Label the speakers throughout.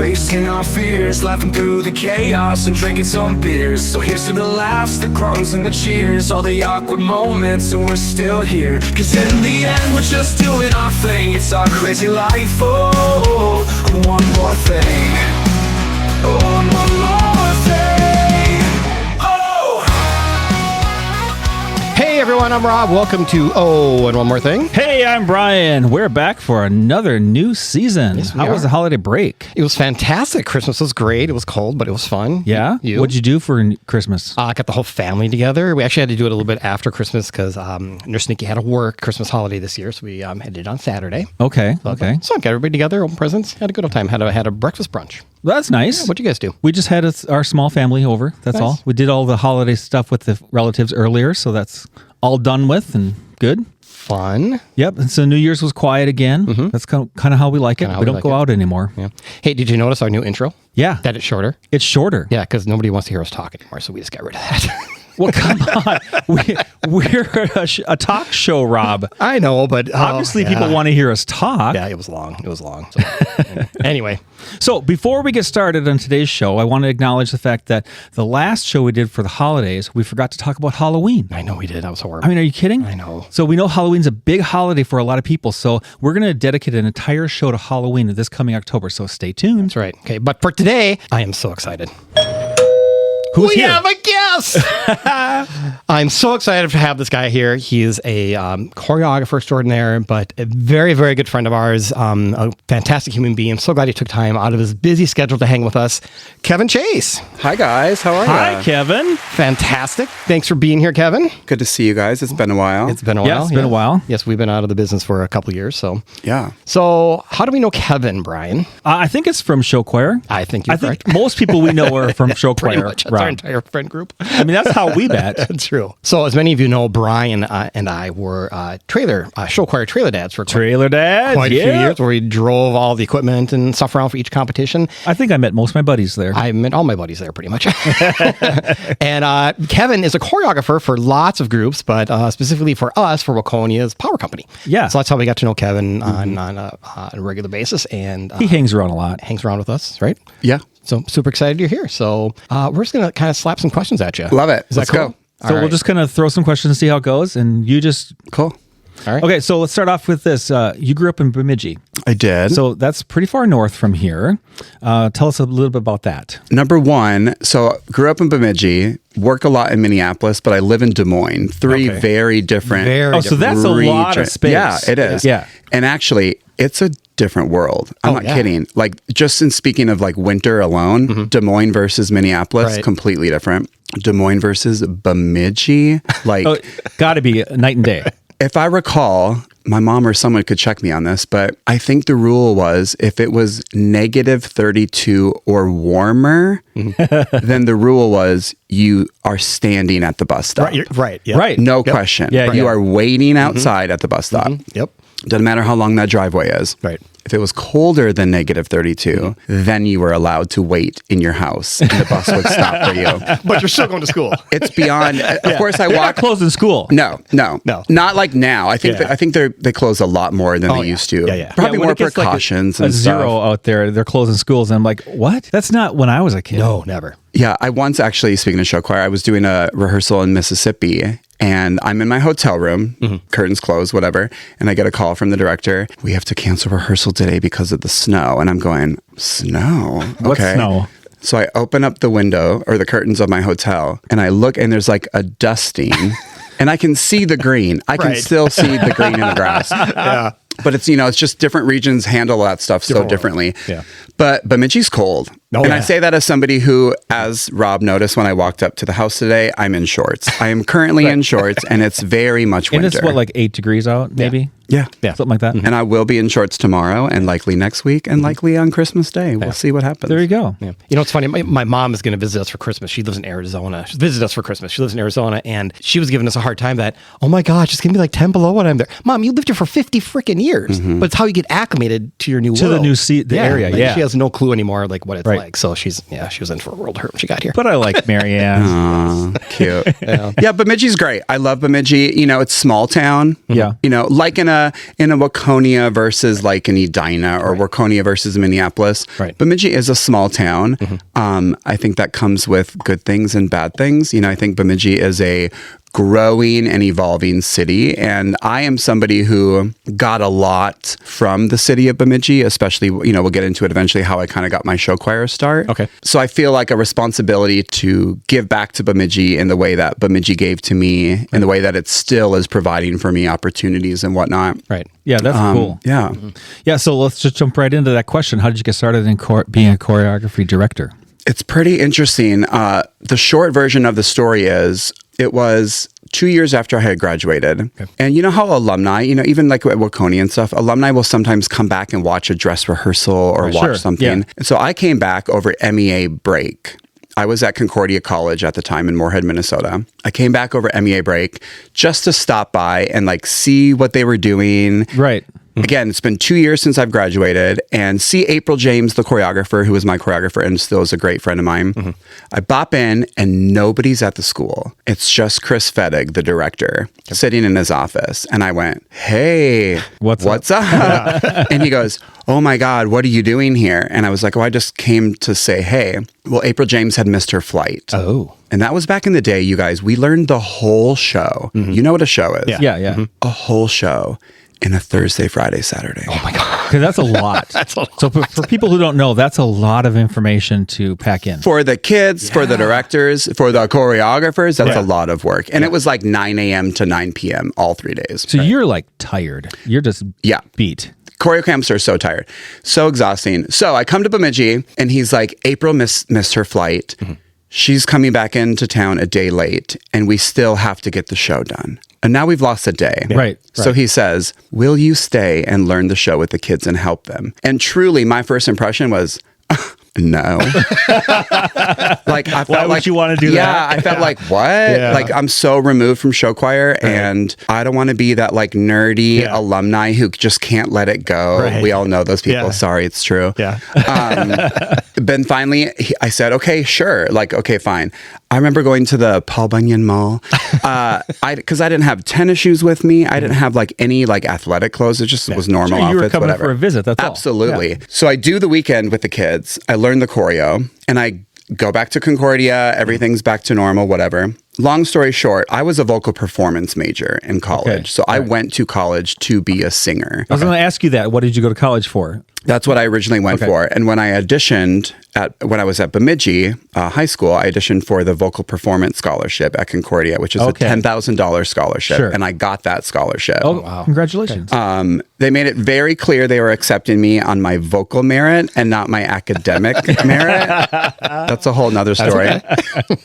Speaker 1: facing our fears, laughing through the chaos and drinking some beers. So here's to the laughs, the groans and the cheers, all the awkward moments, and we're still here. Cause in the end we're just doing our thing. It's our crazy life, oh, one more thing. Oh, one more thing. Oh!
Speaker 2: Hey everyone, I'm Rob. Welcome to Oh, and One More Thing.
Speaker 3: Hey, I'm Brian. We're back for another new season.
Speaker 2: Yes, we
Speaker 3: How was
Speaker 2: are.
Speaker 3: the holiday break?
Speaker 2: It was fantastic. Christmas was great. It was cold, but it was fun.
Speaker 3: Yeah?
Speaker 2: You?
Speaker 3: What'd you do for Christmas?
Speaker 2: I got the whole family together. We actually had to do it a little bit after Christmas because Nurse Nikki had to work Christmas holiday this year, so we had it on Saturday.
Speaker 3: Okay.
Speaker 2: So I got everybody together, open presents, had a good old time. Had a breakfast brunch.
Speaker 3: Well, that's nice.
Speaker 2: What'd you guys do?
Speaker 3: We just had our small family over. That's
Speaker 2: Nice.
Speaker 3: all. We did all the holiday stuff with the relatives earlier, so that's all done with and good.
Speaker 2: Fun.
Speaker 3: Yep. And so New Year's was quiet again. That's kind of how we like it.
Speaker 2: Kinda how
Speaker 3: We
Speaker 2: we
Speaker 3: don't
Speaker 2: like
Speaker 3: go
Speaker 2: it.
Speaker 3: out anymore.
Speaker 2: Yeah. Hey, did you notice our new intro?
Speaker 3: Yeah.
Speaker 2: That it's shorter?
Speaker 3: It's shorter.
Speaker 2: Yeah, because nobody wants to hear us talk anymore, so we just got rid of that.
Speaker 3: Well, come on. We're a talk show, Rob.
Speaker 2: I know, but
Speaker 3: Obviously, people want to hear us talk.
Speaker 2: Yeah, it was long. So, anyway.
Speaker 3: So before we get started on today's show, I want to acknowledge the fact that the last show we did for the holidays, we forgot to talk about Halloween.
Speaker 2: I know we did. That was horrible.
Speaker 3: I mean, are you kidding?
Speaker 2: I know.
Speaker 3: So we know Halloween's a big holiday for a lot of people. So we're going to dedicate an entire show to Halloween this coming October. So stay tuned.
Speaker 2: That's right. Okay, but for today, I am so excited.
Speaker 3: Who's
Speaker 2: we
Speaker 3: here?
Speaker 2: have a guest. I'm so excited to have this guy here. He is a choreographer extraordinaire, but a very, very good friend of ours. A fantastic human being. I'm so glad he took time out of his busy schedule to hang with us. Kevin Chase.
Speaker 4: Hi guys, how are you?
Speaker 3: Hi, Kevin.
Speaker 2: Fantastic. Thanks for being here, Kevin.
Speaker 4: Good to see you guys. It's been a while.
Speaker 2: It's been a
Speaker 3: Yeah,
Speaker 2: while.
Speaker 3: it's been a while.
Speaker 2: Yes, we've been out of the business for a couple of years.
Speaker 4: Yeah.
Speaker 2: So how do we know Kevin, Brian?
Speaker 3: I think it's from Show Choir.
Speaker 2: I think you're
Speaker 3: I think
Speaker 2: correct.
Speaker 3: most people we know are from Show
Speaker 2: Pretty
Speaker 3: Choir.
Speaker 2: much. That's
Speaker 3: Rob.
Speaker 2: our entire friend group.
Speaker 3: I mean, that's how we met.
Speaker 2: That's true. So, as many of you know, Brian and I were show choir trailer dads for
Speaker 3: Trailer Dad.
Speaker 2: quite a few
Speaker 3: yeah.
Speaker 2: years, where we drove all the equipment and stuff around for each competition.
Speaker 3: I think I met most of my buddies there.
Speaker 2: I met all my buddies there, pretty much. And Kevin is a choreographer for lots of groups, but specifically for us, for Waconia's Power Company.
Speaker 3: Yeah.
Speaker 2: So that's how we got to know Kevin on a regular basis, and
Speaker 3: he hangs around a lot.
Speaker 2: hangs around with us, right?
Speaker 4: Yeah.
Speaker 2: So super excited you're here. So we're just gonna kind of slap some questions at you.
Speaker 4: Love it.
Speaker 2: Is that
Speaker 4: Let's
Speaker 2: cool?
Speaker 4: go.
Speaker 3: So we'll just kind of throw some questions and see how it goes. And you just...
Speaker 4: Cool.
Speaker 2: All right.
Speaker 3: Okay, so let's start off with this. You grew up in Bemidji.
Speaker 4: I did.
Speaker 3: So that's pretty far north from here. Tell us a little bit about that.
Speaker 4: Number one, so grew up in Bemidji, work a lot in Minneapolis, but I live in Des Moines. Three
Speaker 3: Okay.
Speaker 4: very different.
Speaker 2: Very
Speaker 3: Oh, so that's a lot of
Speaker 4: regions.
Speaker 3: space.
Speaker 4: Yeah, it is.
Speaker 3: Yeah.
Speaker 4: And actually, it's a different world. I'm not
Speaker 2: yeah.
Speaker 4: kidding. Like, just in speaking of like winter alone, Des Moines versus Minneapolis,
Speaker 2: Right.
Speaker 4: completely different. Des Moines versus Bemidji, like...
Speaker 3: Oh, got to be night and day.
Speaker 4: If I recall, my mom or someone could check me on this, but I think the rule was if it was negative 32 or warmer, then the rule was you are standing at the bus stop.
Speaker 2: Right. Yeah.
Speaker 3: Right.
Speaker 4: No question.
Speaker 3: Yeah,
Speaker 4: You
Speaker 3: yeah.
Speaker 4: are waiting outside at the bus stop.
Speaker 2: Yep.
Speaker 4: Doesn't matter how long that driveway is.
Speaker 2: Right.
Speaker 4: If it was colder than negative 32, then you were allowed to wait in your house and the bus would stop for you.
Speaker 2: But you're still going to school.
Speaker 4: It's beyond, of course I
Speaker 3: They're not
Speaker 4: walk.
Speaker 3: closing school.
Speaker 4: No, not like now. I think
Speaker 3: Yeah.
Speaker 4: I think they close a lot more than they
Speaker 2: yeah.
Speaker 4: used to.
Speaker 2: Yeah.
Speaker 4: Probably
Speaker 3: when
Speaker 4: more
Speaker 3: it gets like
Speaker 4: precautions
Speaker 3: a
Speaker 4: and
Speaker 3: zero
Speaker 4: stuff.
Speaker 3: out there. They're closing schools. And I'm like, what? That's not when I was a kid.
Speaker 2: No, never.
Speaker 4: Yeah, I once actually, speaking of show choir, I was doing a rehearsal in Mississippi, and I'm in my hotel room, curtains closed, whatever, and I get a call from the director. We have to cancel rehearsal today because of the snow, and I'm going, snow?
Speaker 3: What snow?
Speaker 4: So I open up the window or the curtains of my hotel, and I look, and there's like a dusting. And I can see the green. I can
Speaker 2: Right.
Speaker 4: still see the green in the grass.
Speaker 2: Yeah.
Speaker 4: But it's, it's just different regions handle that stuff so differently.
Speaker 2: Yeah.
Speaker 4: But Bemidji's cold.
Speaker 2: Oh,
Speaker 4: and
Speaker 2: yeah.
Speaker 4: I say that as somebody who, as Rob noticed when I walked up to the house today, I'm in shorts. I am currently in shorts, and it's very much winter.
Speaker 3: And it's what, like 8 degrees out, maybe?
Speaker 4: Yeah.
Speaker 3: Something like that.
Speaker 4: And I will be in shorts tomorrow, and likely next week, and likely on Christmas Day. We'll see what happens.
Speaker 3: There you go.
Speaker 2: Yeah. You know, it's funny. My mom is going to visit us for Christmas. She lives in Arizona. She visited us for Christmas. She lives in Arizona, and she was giving us a hard time that, oh my gosh, it's going to be like 10 below when I'm there. Mom, you lived here for 50 freaking years. But it's how you get acclimated to your new
Speaker 3: To
Speaker 2: world.
Speaker 3: the new the area,
Speaker 2: like,
Speaker 3: yeah.
Speaker 2: She has no clue anymore, like what it's
Speaker 3: Right.
Speaker 2: leg. So she was in for a world of hurt when she got here.
Speaker 3: But I like Marianne.
Speaker 4: Aw, cute. Yeah, Bemidji's great. I love Bemidji. You know, it's small town.
Speaker 3: Yeah.
Speaker 4: You know, like in a Waconia versus like an Edina or Waconia versus Minneapolis.
Speaker 2: Right.
Speaker 4: Bemidji is a small town. I think that comes with good things and bad things. You know, I think Bemidji is a growing and evolving city. And I am somebody who got a lot from the city of Bemidji, especially, you know, we'll get into it eventually, how I kind of got my show choir start.
Speaker 2: Okay.
Speaker 4: So I feel like a responsibility to give back to Bemidji in the way that Bemidji gave to me, in the way that it still is providing for me opportunities and whatnot.
Speaker 2: Right.
Speaker 3: Yeah, that's cool.
Speaker 4: Yeah.
Speaker 3: Yeah, so let's just jump right into that question. How did you get started in being a choreography director?
Speaker 4: It's pretty interesting. The short version of the story is, it was 2 years after I had graduated. Okay. And you know how alumni, you know, even like at Waconia and stuff, alumni will sometimes come back and watch a dress rehearsal or watch something. Yeah. And so I came back over MEA break. I was at Concordia College at the time in Moorhead, Minnesota. I came back over MEA break just to stop by and like see what they were doing.
Speaker 3: Right.
Speaker 4: Again, it's been 2 years since I've graduated, and see April James, the choreographer, who was my choreographer and still is a great friend of mine. I bop in and nobody's at the school. It's just Chris Fettig, the director, sitting in his office. And I went, hey, what's up? And he goes, oh my God, what are you doing here? And I was like, oh, I just came to say, hey. Well, April James had missed her flight.
Speaker 2: Oh.
Speaker 4: And that was back in the day, you guys. We learned the whole show. You know what a show is?
Speaker 3: Yeah.
Speaker 4: A whole show. In a Thursday, Friday, Saturday.
Speaker 2: Oh my God.
Speaker 3: Okay, that's a lot. So for people who don't know, that's a lot of information to pack in.
Speaker 4: For the kids, for the directors, for the choreographers, that's a lot of work. And it was like 9 a.m. to 9 p.m. all 3 days.
Speaker 3: So you're like tired. You're just beat.
Speaker 4: Choreo camps are so tired. So exhausting. So I come to Bemidji and he's like, April missed her flight. She's coming back into town a day late and we still have to get the show done. And now we've lost a day.
Speaker 3: Right.
Speaker 4: So he says, will you stay and learn the show with the kids and help them? And truly, my first impression was, no. Like I felt
Speaker 3: Why would you want to do that?
Speaker 4: Yeah, I felt like, what?
Speaker 2: Yeah.
Speaker 4: Like I'm so removed from show choir and I don't want to be that like nerdy alumni who just can't let it go.
Speaker 2: Right.
Speaker 4: We all know those people.
Speaker 2: Yeah.
Speaker 4: Sorry, it's true.
Speaker 2: Yeah.
Speaker 4: Then finally, I said, okay, sure. Like, okay, fine. I remember going to the Paul Bunyan Mall because I didn't have tennis shoes with me. I didn't have like any like athletic clothes. It just was normal
Speaker 3: Sure, you
Speaker 4: outfits,
Speaker 3: were coming
Speaker 4: whatever.
Speaker 3: for a visit, that's all.
Speaker 4: Absolutely.
Speaker 3: Yeah.
Speaker 4: So I do the weekend with the kids. I learn the choreo and I go back to Concordia. Everything's back to normal, whatever. Long story short, I was a vocal performance major in college.
Speaker 3: Okay.
Speaker 4: So I went to college to be a singer.
Speaker 3: I was going to ask you that. What did you go to college for?
Speaker 4: That's what I originally went for. And when I auditioned when I was at Bemidji High School, I auditioned for the Vocal Performance Scholarship at Concordia, which is a $10,000 scholarship.
Speaker 3: Sure.
Speaker 4: And I got that scholarship.
Speaker 3: Oh, wow. Congratulations.
Speaker 4: They made it very clear they were accepting me on my vocal merit and not my academic merit. That's a whole nother story.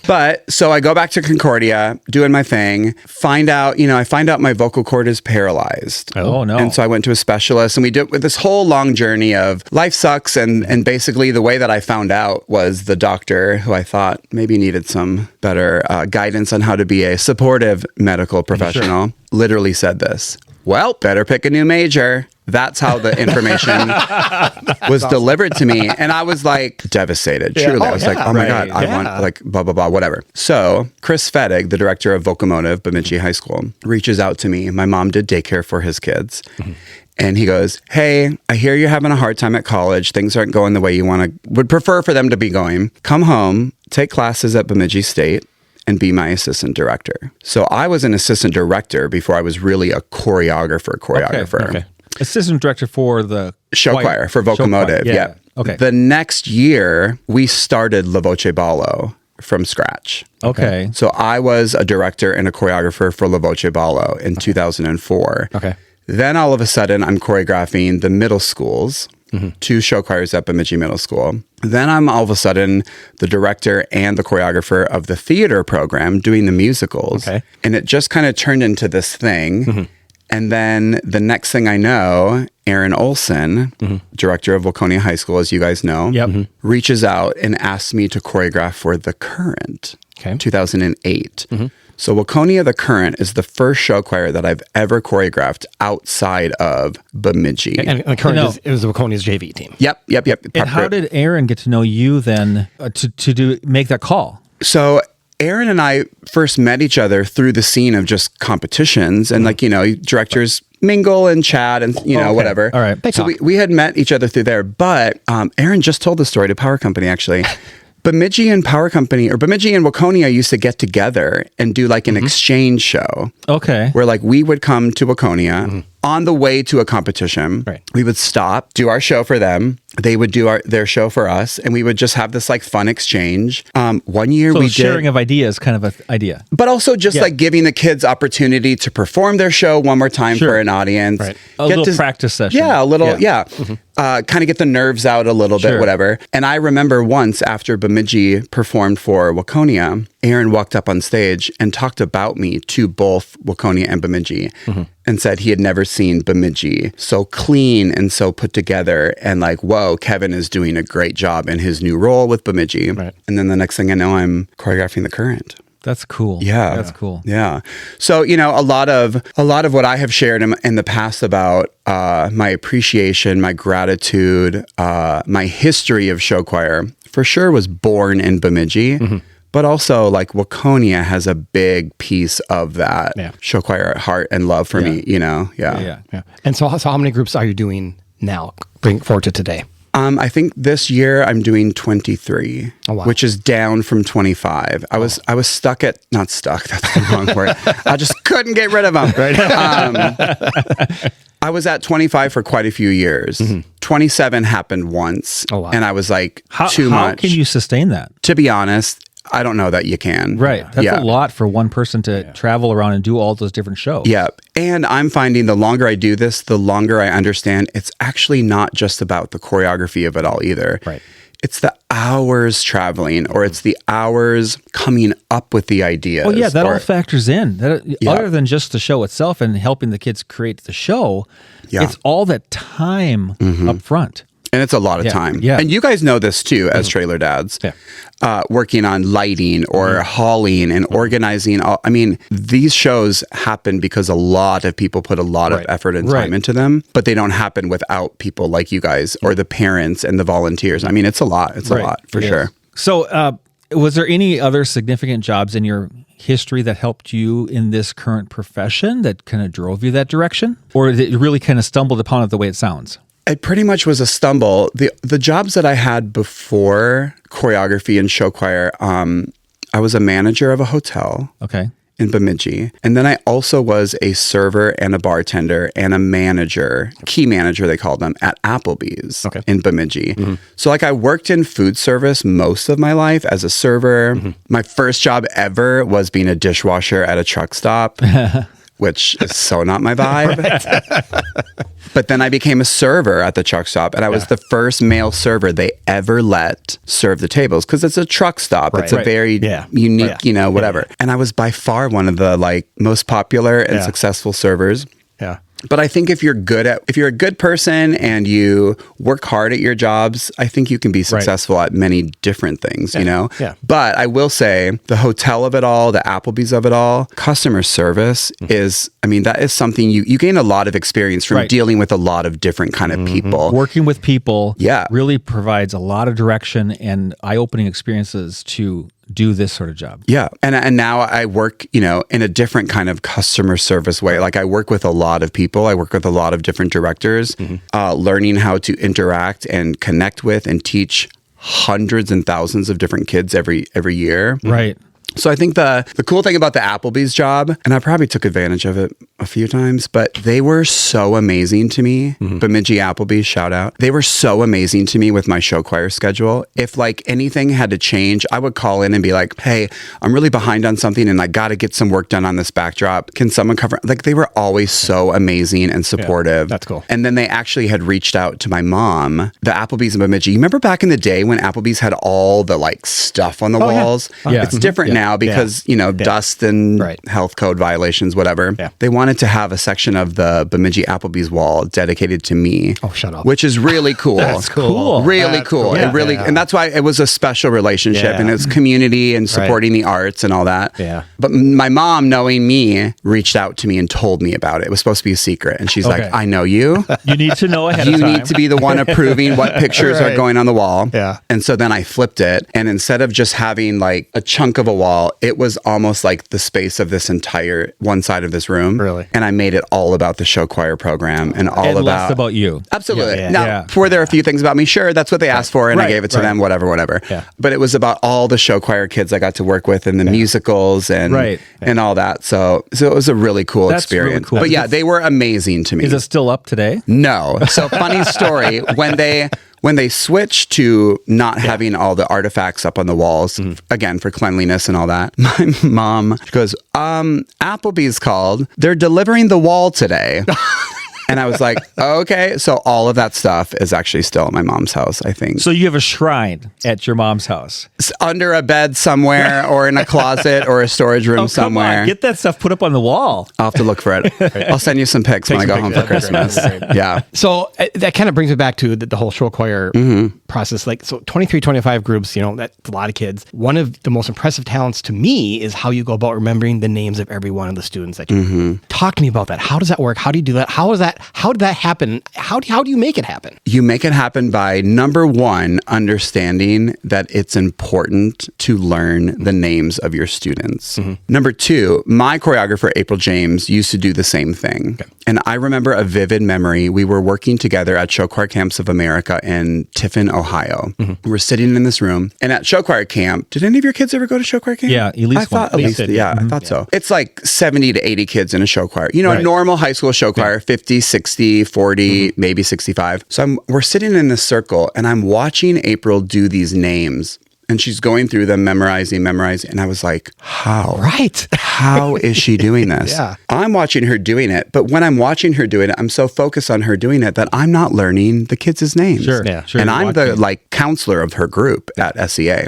Speaker 4: But so I go back to Concordia, doing my thing, I find out my vocal cord is paralyzed.
Speaker 3: Oh, no.
Speaker 4: And so I went to a specialist and we did with this whole long journey of life sucks. And basically the way that I found out was the doctor who I thought maybe needed some better guidance on how to be a supportive medical professional literally said this. Well, better pick a new major. That's how the information was delivered to me. And I was like devastated. Truly. I was like, oh my God, I want like blah, blah, blah, whatever. So Chris Fettig, the director of Vocomotive, Bemidji High School, reaches out to me. My mom did daycare for his kids. And he goes, hey, I hear you're having a hard time at college. Things aren't going the way you would prefer for them to be going. Come home, take classes at Bemidji State, and be my assistant director. So I was an assistant director before I was really a choreographer.
Speaker 3: Okay. Assistant director for the
Speaker 4: show choir for Vocomotive. Yeah.
Speaker 3: Okay.
Speaker 4: The next year, we started La Voce Ballo from scratch.
Speaker 3: Okay.
Speaker 4: So I was a director and a choreographer for La Voce Ballo in 2004.
Speaker 2: Okay.
Speaker 4: Then all of a sudden, I'm choreographing the middle schools, 2 show choirs at Bemidji Middle School. Then I'm all of a sudden the director and the choreographer of the theater program doing the musicals. Okay. And it just kind of turned into this thing. And then the next thing I know, Aaron Olson, director of Waconia High School, as you guys know, reaches out and asks me to choreograph for The Current, 2008. So Waconia the Current is the first show choir that I've ever choreographed outside of Bemidji.
Speaker 2: And the current it was Waconia's JV team.
Speaker 4: Yep.
Speaker 3: And how did Aaron get to know you then to make that call?
Speaker 4: So Aaron and I first met each other through the scene of just competitions and directors mingle and chat and whatever.
Speaker 3: All right.
Speaker 4: So we had met each other through there, but Aaron just told the story to Power Company actually. Bemidji and Power Company, or Bemidji and Waconia used to get together and do like an exchange show.
Speaker 3: Okay.
Speaker 4: Where like we would come to Waconia on the way to a competition.
Speaker 2: Right.
Speaker 4: We would stop, do our show for them. They would do their show for us, and we would just have this like fun exchange. 1 year
Speaker 3: So
Speaker 4: we
Speaker 3: sharing
Speaker 4: did,
Speaker 3: of ideas, kind of an idea.
Speaker 4: but also just like giving the kids opportunity to perform their show one more time for an audience.
Speaker 2: Right.
Speaker 3: A little practice session.
Speaker 4: Yeah, a little, kind of get the nerves out a little bit, whatever. And I remember once after Bemidji performed for Waconia, Aaron walked up on stage and talked about me to both Waconia and Bemidji and said he had never seen Bemidji so clean and so put together and like, whoa, Kevin is doing a great job in his new role with Bemidji. Right. And then the next thing I know, I'm choreographing the Current.
Speaker 3: That's cool.
Speaker 4: Yeah.
Speaker 3: That's cool.
Speaker 4: Yeah. So, a lot of what I have shared in the past about my appreciation, my gratitude, my history of show choir for sure was born in Bemidji. But also, like, Waconia has a big piece of that show choir at heart and love for me,
Speaker 2: Yeah. And so how many groups are you doing now, bring forward to today?
Speaker 4: I think this year I'm doing 23, which is down from 25. I was stuck at, not stuck, that's the wrong word. I just couldn't get rid of them. Right. I was at 25 for quite a few years. 27 happened once. And I was like, too much.
Speaker 3: How can you sustain that?
Speaker 4: To be honest, I don't know that you can.
Speaker 3: Right. That's a lot for one person to travel around and do all those different shows.
Speaker 4: Yeah. And I'm finding the longer I do this, the longer I understand it's actually not just about the choreography of it all either.
Speaker 2: Right.
Speaker 4: It's the hours traveling or it's the hours coming up with the ideas.
Speaker 3: Oh, yeah. That all factors in. Other than just the show itself and helping the kids create the show, it's all that time up front.
Speaker 4: And it's a lot of time.
Speaker 3: Yeah.
Speaker 4: And you guys know this too, as trailer dads, working on lighting or hauling and organizing. These shows happen because a lot of people put a lot of effort and time into them, but they don't happen without people like you guys or the parents and the volunteers. I mean, it's a lot. It's a lot for sure.
Speaker 3: So, was there any other significant jobs in your history that helped you in this current profession that kind of drove you that direction? Or did it really kind of stumbled upon it the way it sounds?
Speaker 4: It pretty much was a stumble. The jobs that I had before choreography and show choir, I was a manager of a hotel in Bemidji. And then I also was a server and a bartender and a manager, key manager they called them, at Applebee's in Bemidji. So like I worked in food service most of my life as a server. My first job ever was being a dishwasher at a truck stop. Which is so not my vibe. But then I became a server at the truck stop, and I was the first male server they ever let serve the tables because it's a truck stop. It's a very unique, whatever. And I was by far one of the like most popular and successful servers.
Speaker 2: Yeah.
Speaker 4: But I think if you're a good person and you work hard at your jobs, I think you can be successful at many different things, Yeah. But I will say the hotel of it all, the Applebee's of it all, customer service is, that is something you gain a lot of experience from dealing with a lot of different kind of people.
Speaker 3: Working with people really provides a lot of direction and eye-opening experiences to do this sort of job.
Speaker 4: Yeah. And now I work, in a different kind of customer service way. Like I work with a lot of people. I work with a lot of different directors, learning how to interact and connect with and teach hundreds and thousands of different kids every year.
Speaker 3: Right.
Speaker 4: So I think the cool thing about the Applebee's job, and I probably took advantage of it a few times, but they were so amazing to me. Bemidji Applebee's, shout out. They were so amazing to me with my show choir schedule. If like anything had to change, I would call in and be like, hey, I'm really behind on something and I got to get some work done on this backdrop. Can someone cover? Like they were always so amazing and supportive.
Speaker 2: That's cool.
Speaker 4: And then they actually had reached out to my mom, the Applebee's in Bemidji. You remember back in the day when Applebee's had all the like stuff on the walls?
Speaker 3: Yeah.
Speaker 4: It's different now. now because, dust and health code violations, whatever.
Speaker 2: Yeah.
Speaker 4: They wanted to have a section of the Bemidji Applebee's wall dedicated to me.
Speaker 2: Oh, shut up.
Speaker 4: Which is really cool.
Speaker 2: That's cool.
Speaker 4: Really cool.
Speaker 2: Yeah.
Speaker 4: It really, and that's why it was a special relationship, and it's community and supporting the arts and all that.
Speaker 2: Yeah.
Speaker 4: But my mom, knowing me, reached out to me and told me about it. It was supposed to be a secret. And she's like, I know you.
Speaker 3: You need to know ahead
Speaker 4: You
Speaker 3: of time.
Speaker 4: need to be the one approving what pictures are going on the wall.
Speaker 2: Yeah.
Speaker 4: And so then I flipped it. And instead of just having like a chunk of a wall, it was almost like the space of this entire one side of this room.
Speaker 2: Really?
Speaker 4: And I made it all about the show choir program and all
Speaker 3: and
Speaker 4: about
Speaker 3: less about you.
Speaker 4: Absolutely.
Speaker 2: Yeah.
Speaker 4: Now, were there a few things about me? Sure, that's what they asked for, and I gave it to them, whatever.
Speaker 2: Yeah.
Speaker 4: But it was about all the show choir kids I got to work with and the musicals and and all that. So it was a really cool experience.
Speaker 3: Really cool.
Speaker 4: But yeah, they were amazing to me.
Speaker 3: Is it still up today?
Speaker 4: No. So funny story, when they switched to not having all the artifacts up on the walls, again, for cleanliness and all that, my mom goes, Applebee's called. They're delivering the wall today. And I was like, okay. So all of that stuff is actually still at my mom's house, I think.
Speaker 3: So you have a shrine at your mom's house.
Speaker 4: It's under a bed somewhere or in a closet or a storage room somewhere.
Speaker 3: Come on, get that stuff put up on the wall.
Speaker 4: I'll have to look for it. I'll send you some pics when I go home for Christmas. Yeah.
Speaker 2: So that kind of brings me back to the whole show choir process. Like, so 23, 25 groups, that's a lot of kids. One of the most impressive talents to me is how you go about remembering the names of every one of the students that you talk to me about that. How does that work? How do you do that? How did that happen? How do you make it happen?
Speaker 4: You make it happen by, number one, understanding that it's important to learn the names of your students. Number two, my choreographer, April James, used to do the same thing. Okay. And I remember a vivid memory. We were working together at Show Choir Camps of America in Tiffin, Ohio. We were sitting in this room. And at Show Choir Camp, did any of your kids ever go to Show Choir Camp?
Speaker 3: Yeah, at least one.
Speaker 4: I thought so. It's like 70 to 80 kids in a show choir. A normal high school show choir, 50, 60, 40, maybe 65. So we're sitting in this circle and I'm watching April do these names. And she's going through them, memorizing. And I was like, how?
Speaker 2: Right.
Speaker 4: How is she doing this?
Speaker 2: Yeah.
Speaker 4: I'm watching her doing it. But when I'm watching her doing it, I'm so focused on her doing it that I'm not learning the kids' names.
Speaker 3: Sure. Yeah. Sure.
Speaker 4: And I'm the counselor of her group at SEA.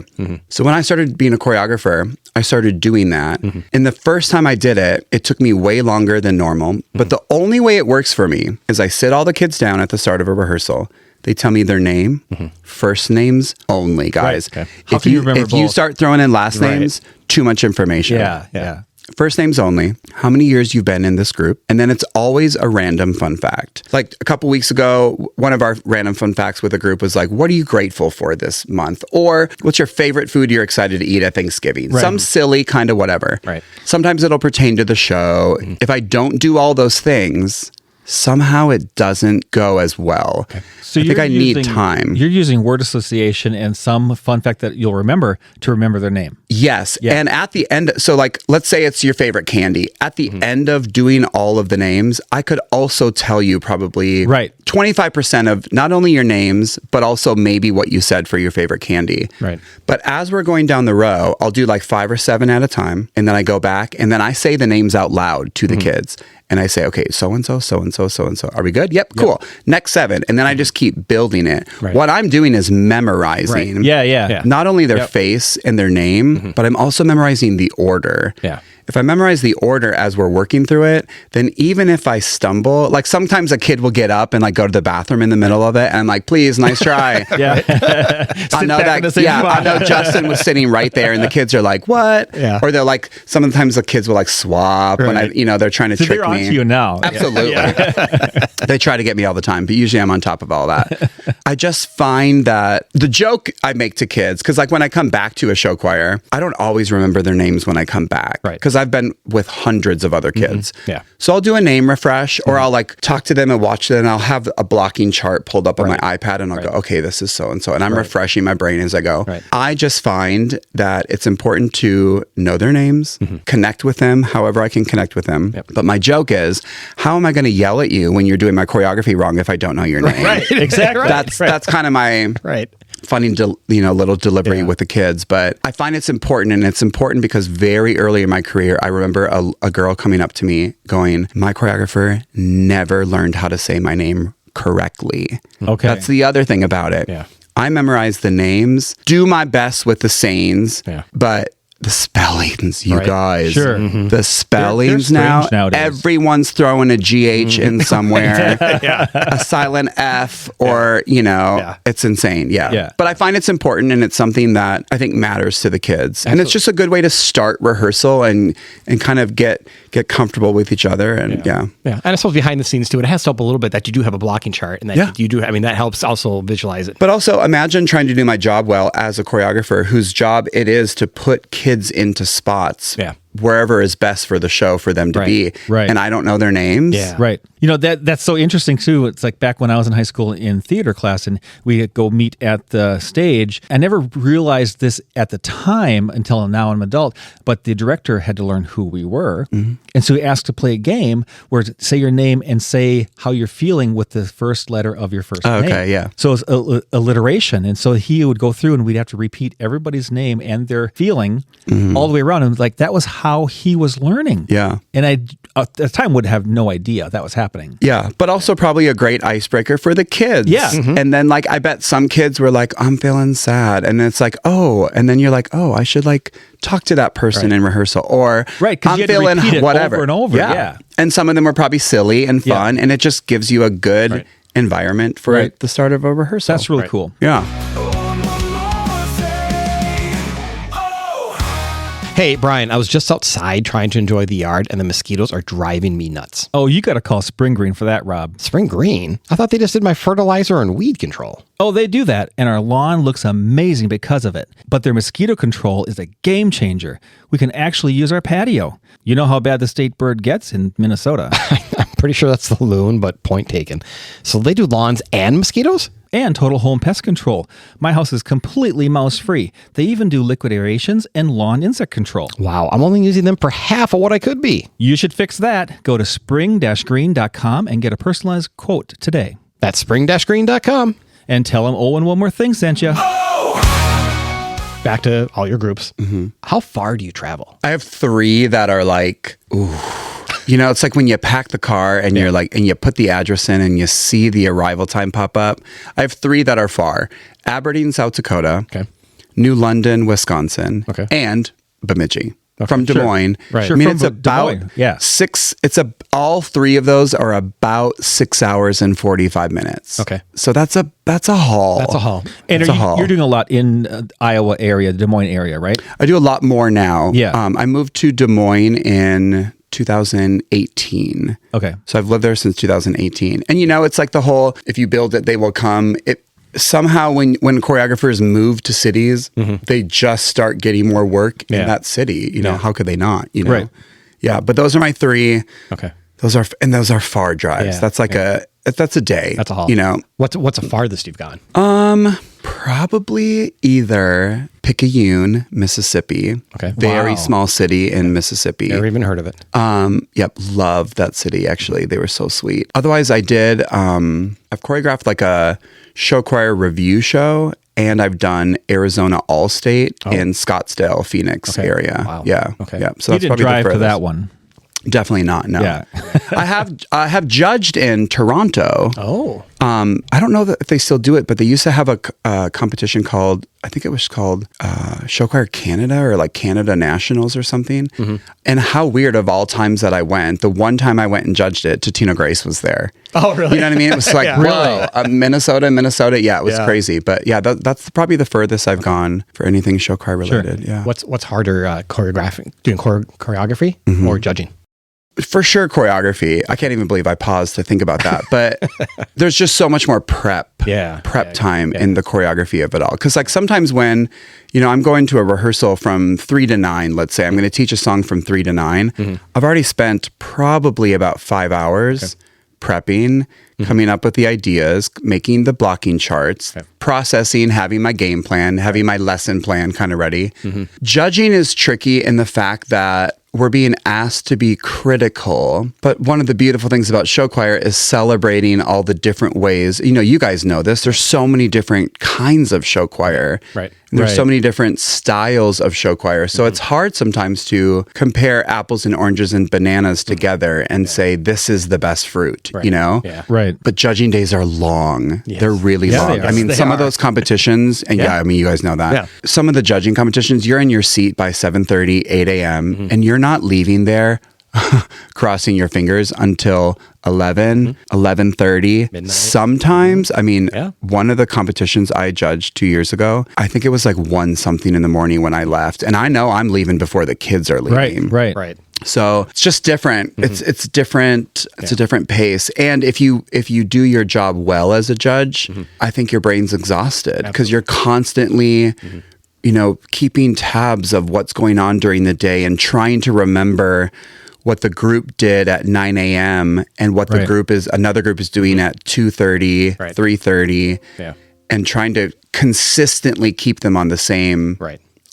Speaker 4: So when I started being a choreographer, I started doing that. And the first time I did it, it took me way longer than normal. But the only way it works for me is I sit all the kids down at the start of a rehearsal. They tell me their name, first names only, guys.
Speaker 3: Right, okay. How can you remember
Speaker 4: if you
Speaker 3: both?
Speaker 4: start throwing in last names, too much information.
Speaker 3: Yeah.
Speaker 4: First names only, how many years you've been in this group, and then it's always a random fun fact. Like a couple weeks ago, one of our random fun facts with a group was like, what are you grateful for this month? Or what's your favorite food you're excited to eat at Thanksgiving?
Speaker 2: Right.
Speaker 4: Some silly kind of whatever.
Speaker 2: Right.
Speaker 4: Sometimes it'll pertain to the show. If I don't do all those things, somehow it doesn't go as well. Okay.
Speaker 3: So
Speaker 4: I think I need time.
Speaker 3: You're using word association and some fun fact that you'll remember to remember their name.
Speaker 4: Yes. Yeah. And at the end, so like, let's say it's your favorite candy. At the end of doing all of the names, I could also tell you probably 25% of not only your names, but also maybe what you said for your favorite candy.
Speaker 2: Right.
Speaker 4: But as we're going down the row, I'll do like 5 or 7 at a time. And then I go back and then I say the names out loud to the kids. And I say, okay, so-and-so, so-and-so, so-and-so. Are we good? Yep, cool. Next 7. And then I just keep building it.
Speaker 2: Right.
Speaker 4: What I'm doing is memorizing.
Speaker 3: Right. Yeah.
Speaker 4: Not only their face and their name, but I'm also memorizing the order.
Speaker 2: Yeah.
Speaker 4: If I memorize the order as we're working through it, then even if I stumble, like sometimes a kid will get up and like go to the bathroom in the middle of it. And I'm like, please, nice try. I know Justin was sitting right there and the kids are like, what?
Speaker 2: Yeah.
Speaker 4: Or they're like, sometimes the kids will like swap when they're trying to trick
Speaker 3: they're
Speaker 4: me.
Speaker 3: on to you now.
Speaker 4: Absolutely. They try to get me all the time, but usually I'm on top of all that. I just find that the joke I make to kids, because like when I come back to a show choir, I don't always remember their names when I come back.
Speaker 2: Right.
Speaker 4: Because I've been with hundreds of other kids.
Speaker 2: Yeah.
Speaker 4: So I'll do a name refresh or I'll like talk to them and watch them and I'll have a blocking chart pulled up on my iPad and I'll go, okay, this is so-and-so. And I'm refreshing my brain as I go.
Speaker 2: Right.
Speaker 4: I just find that it's important to know their names, connect with them however I can connect with them.
Speaker 2: Yep.
Speaker 4: But my joke is, how am I going to yell at you when you're doing my choreography wrong if I don't know your name?
Speaker 3: Right, exactly.
Speaker 4: That's kind of my funny, little delivery with the kids. But I find it's important, and it's important because very early in my career, I remember a girl coming up to me going, my choreographer never learned how to say my name correctly.
Speaker 3: Okay.
Speaker 4: That's the other thing about it.
Speaker 2: Yeah.
Speaker 4: I memorize the names, do my best with the sayings, but the spellings, you
Speaker 2: Right.
Speaker 4: guys.
Speaker 3: Sure.
Speaker 4: The spellings
Speaker 3: They're
Speaker 4: now.
Speaker 3: strange nowadays.
Speaker 4: Everyone's throwing a GH in somewhere, a silent F, or, it's insane. Yeah.
Speaker 3: Yeah.
Speaker 4: But I find it's important, and it's something that I think matters to the kids. And it's just a good way to start rehearsal and kind of get comfortable with each other. And
Speaker 2: Yeah. And I suppose behind the scenes too, it has to help a little bit that you do have a blocking chart and that you do, I mean, that helps also visualize it.
Speaker 4: But also imagine trying to do my job well as a choreographer whose job it is to put kids into spots wherever is best for the show for them to be.
Speaker 3: Right.
Speaker 4: And I don't know their names.
Speaker 2: Yeah.
Speaker 3: Right. That's so interesting too. It's like back when I was in high school in theater class and we'd go meet at the stage. I never realized this at the time until now I'm an adult, but the director had to learn who we were.
Speaker 4: Mm-hmm.
Speaker 3: And so he asked to play a game where say your name and say how you're feeling with the first letter of your first name.
Speaker 4: Okay, yeah.
Speaker 3: So it's alliteration. And so he would go through and we'd have to repeat everybody's name and their feeling all the way around. And like, that was how he was learning.
Speaker 4: Yeah.
Speaker 3: And I, at the time, would have no idea that was happening.
Speaker 4: Yeah, but also probably a great icebreaker for the kids.
Speaker 3: Yeah.
Speaker 4: And then like I bet some kids were like, I'm feeling sad. And it's like, oh, and then you're like, oh, I should like talk to that person in rehearsal. Or
Speaker 3: Right, 'cause
Speaker 4: I'm
Speaker 3: you had to
Speaker 4: feeling
Speaker 3: repeat it
Speaker 4: whatever.
Speaker 3: over and over, yeah.
Speaker 4: And some of them were probably silly and fun, and it just gives you a good environment for the start of a rehearsal.
Speaker 3: That's really cool.
Speaker 4: Yeah.
Speaker 2: Hey, Brian, I was just outside trying to enjoy the yard and the mosquitoes are driving me nuts.
Speaker 3: Oh, you got to call Spring Green for that, Rob.
Speaker 2: Spring Green? I thought they just did my fertilizer and weed control.
Speaker 3: Oh, they do that, and our lawn looks amazing because of it. But their mosquito control is a game changer. We can actually use our patio. You know how bad the state bird gets in Minnesota.
Speaker 2: I'm pretty sure that's the loon, but point taken. So they do lawns and mosquitoes?
Speaker 3: And total home pest control. My house is completely mouse-free. They even do liquid aerations and lawn insect control.
Speaker 2: Wow, I'm only using them for half of what I could be.
Speaker 3: You should fix that. Go to spring-green.com and get a personalized quote today.
Speaker 2: That's spring-green.com.
Speaker 3: And tell them Owen One More Thing sent you.
Speaker 2: Back to all your groups. How far do you travel?
Speaker 4: I have 3 that are like, ooh. It's like when you pack the car and you're like, and you put the address in and you see the arrival time pop up. I have 3 that are far. Aberdeen, South Dakota.
Speaker 2: Okay.
Speaker 4: New London, Wisconsin.
Speaker 2: Okay.
Speaker 4: And Bemidji. From Des
Speaker 3: Sure.
Speaker 4: Moines.
Speaker 2: Right.
Speaker 3: Sure,
Speaker 4: I mean,
Speaker 3: from
Speaker 4: it's
Speaker 3: Des
Speaker 4: about
Speaker 3: Moines. Yeah.
Speaker 4: 6. All 3 of those are about 6 hours and 45 minutes.
Speaker 2: Okay.
Speaker 4: So that's a haul.
Speaker 2: That's a haul.
Speaker 3: And
Speaker 4: It's a haul.
Speaker 3: you're doing a lot in Iowa area, the Des Moines area, right?
Speaker 4: I do a lot more now.
Speaker 3: Yeah.
Speaker 4: I moved to Des Moines in 2018.
Speaker 3: Okay.
Speaker 4: So I've lived there since 2018. And it's like the whole, if you build it, they will come. Somehow when choreographers move to cities, they just start getting more work in that city. How could they not?
Speaker 3: Right.
Speaker 4: Yeah, but those are my 3.
Speaker 2: Okay.
Speaker 4: Those are far drives.
Speaker 2: Yeah,
Speaker 4: That's like that's a day.
Speaker 2: That's a haul. What's the farthest you've gone?
Speaker 4: Probably either Picayune, Mississippi.
Speaker 2: Okay.
Speaker 4: Very
Speaker 2: Wow.
Speaker 4: small city in Mississippi.
Speaker 2: Never even heard of it.
Speaker 4: Yep, loved that city actually. They were so sweet. Otherwise, I did I've choreographed like a show choir review show, and I've done Arizona All-State in Scottsdale, Phoenix area.
Speaker 2: Wow.
Speaker 4: Yeah.
Speaker 2: Okay.
Speaker 4: Yeah. So
Speaker 3: You
Speaker 4: that's
Speaker 3: didn't
Speaker 4: probably
Speaker 3: drive
Speaker 4: the
Speaker 3: to that
Speaker 4: furthest.
Speaker 3: one.
Speaker 4: Definitely not. No.
Speaker 3: Yeah.
Speaker 4: I have judged in Toronto.
Speaker 2: Oh.
Speaker 4: I don't know if they still do it, but they used to have a competition called, I think it was called Show Choir Canada or like Canada Nationals or something. And how weird of all times that I went, the one time I went and judged it, Totino Grace was there.
Speaker 2: Oh, really?
Speaker 4: You know what I mean? It was like, whoa, Minnesota. Yeah, it was crazy. But yeah, that's probably the furthest I've gone for anything show choir related. Yeah.
Speaker 2: What's harder, choreographing, doing choreography or judging?
Speaker 4: For sure, choreography. I can't even believe I paused to think about that. But there's just so much more prep time in the choreography of it all. Because like sometimes when, I'm going to a rehearsal from 3 to 9, let's say, I'm going to teach a song from 3 to 9. I've already spent probably about 5 hours prepping, coming up with the ideas, making the blocking charts, processing, having my game plan, having my lesson plan kind of ready. Judging is tricky in the fact that we're being asked to be critical, but one of the beautiful things about show choir is celebrating all the different ways. You guys know this. There's so many different kinds of show choir.
Speaker 2: Right.
Speaker 4: There's so
Speaker 3: Right.
Speaker 4: many different styles of show choir. So it's hard sometimes to compare apples and oranges and bananas together and say, this is the best fruit, you know?
Speaker 2: Yeah.
Speaker 3: Right.
Speaker 4: But judging days are long. They're really
Speaker 3: Yeah,
Speaker 4: long.
Speaker 3: they are.
Speaker 4: I mean,
Speaker 2: They
Speaker 4: some of
Speaker 2: are.
Speaker 4: those competitions, and I mean, you guys know that.
Speaker 2: Yeah.
Speaker 4: Some of the judging competitions, you're in your seat by 7:30, 8 a.m., and you're not leaving there crossing your fingers until 11, 11:30.
Speaker 2: Midnight.
Speaker 4: Sometimes, I mean,
Speaker 2: Yeah.
Speaker 4: one of the competitions I judged 2 years ago, I think it was like 1 something in the morning when I left. And I know I'm leaving before the kids are leaving.
Speaker 3: Right.
Speaker 2: Right.
Speaker 4: So it's just different. It's different. It's a different pace. And if you do your job well as a judge, I think your brain's exhausted because you're constantly, you know, keeping tabs of what's going on during the day and trying to remember what the group did at 9 a.m. and what the another group is doing at 2:30, 3:30, and trying to consistently keep them on the same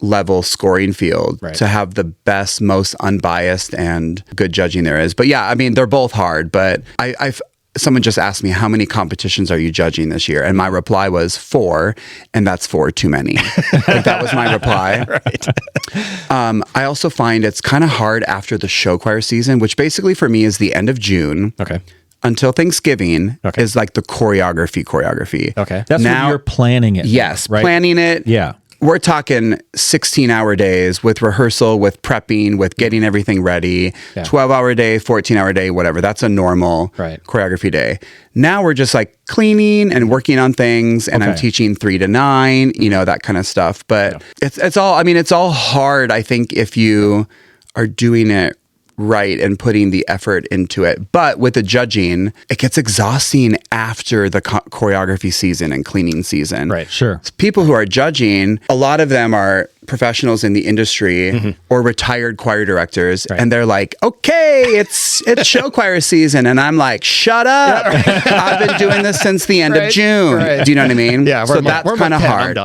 Speaker 4: level scoring field to have the best, most unbiased and good judging there is. But yeah, I mean, they're both hard, but someone just asked me, how many competitions are you judging this year? And my reply was 4, and that's 4 too many. Like, that was my reply. I also find it's kind of hard after the show choir season, which basically for me is the end of June. Until Thanksgiving is like the choreography.
Speaker 3: That's when you're planning it.
Speaker 4: Yes,
Speaker 3: right?
Speaker 4: planning it.
Speaker 3: Yeah.
Speaker 4: We're talking 16-hour days with rehearsal, with prepping, with getting everything ready. 12-hour day, 14-hour day, whatever. That's a normal choreography day. Now we're just like cleaning and working on things, and I'm teaching 3 to 9, you know, that kind of stuff. But it's all, I mean, it's all hard, I think, if you are doing it right and putting the effort into it. But with the judging, it gets exhausting after the choreography season and cleaning season.
Speaker 3: Sure.
Speaker 4: People who are judging, a lot of them are professionals in the industry or retired choir directors, and they're like, okay, it's show choir season, and I'm like, shut up. I've been doing this since the end of June. Do you know what I mean? So that's kind of hard.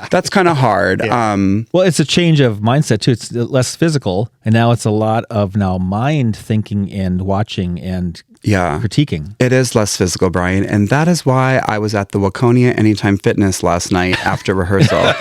Speaker 4: That's kind of hard.
Speaker 3: Well, it's a change of mindset too. It's less physical, and now it's a lot of mind thinking and watching and critiquing.
Speaker 4: It is less physical, Brian, and that is why I was at the Waconia Anytime Fitness last night after rehearsal.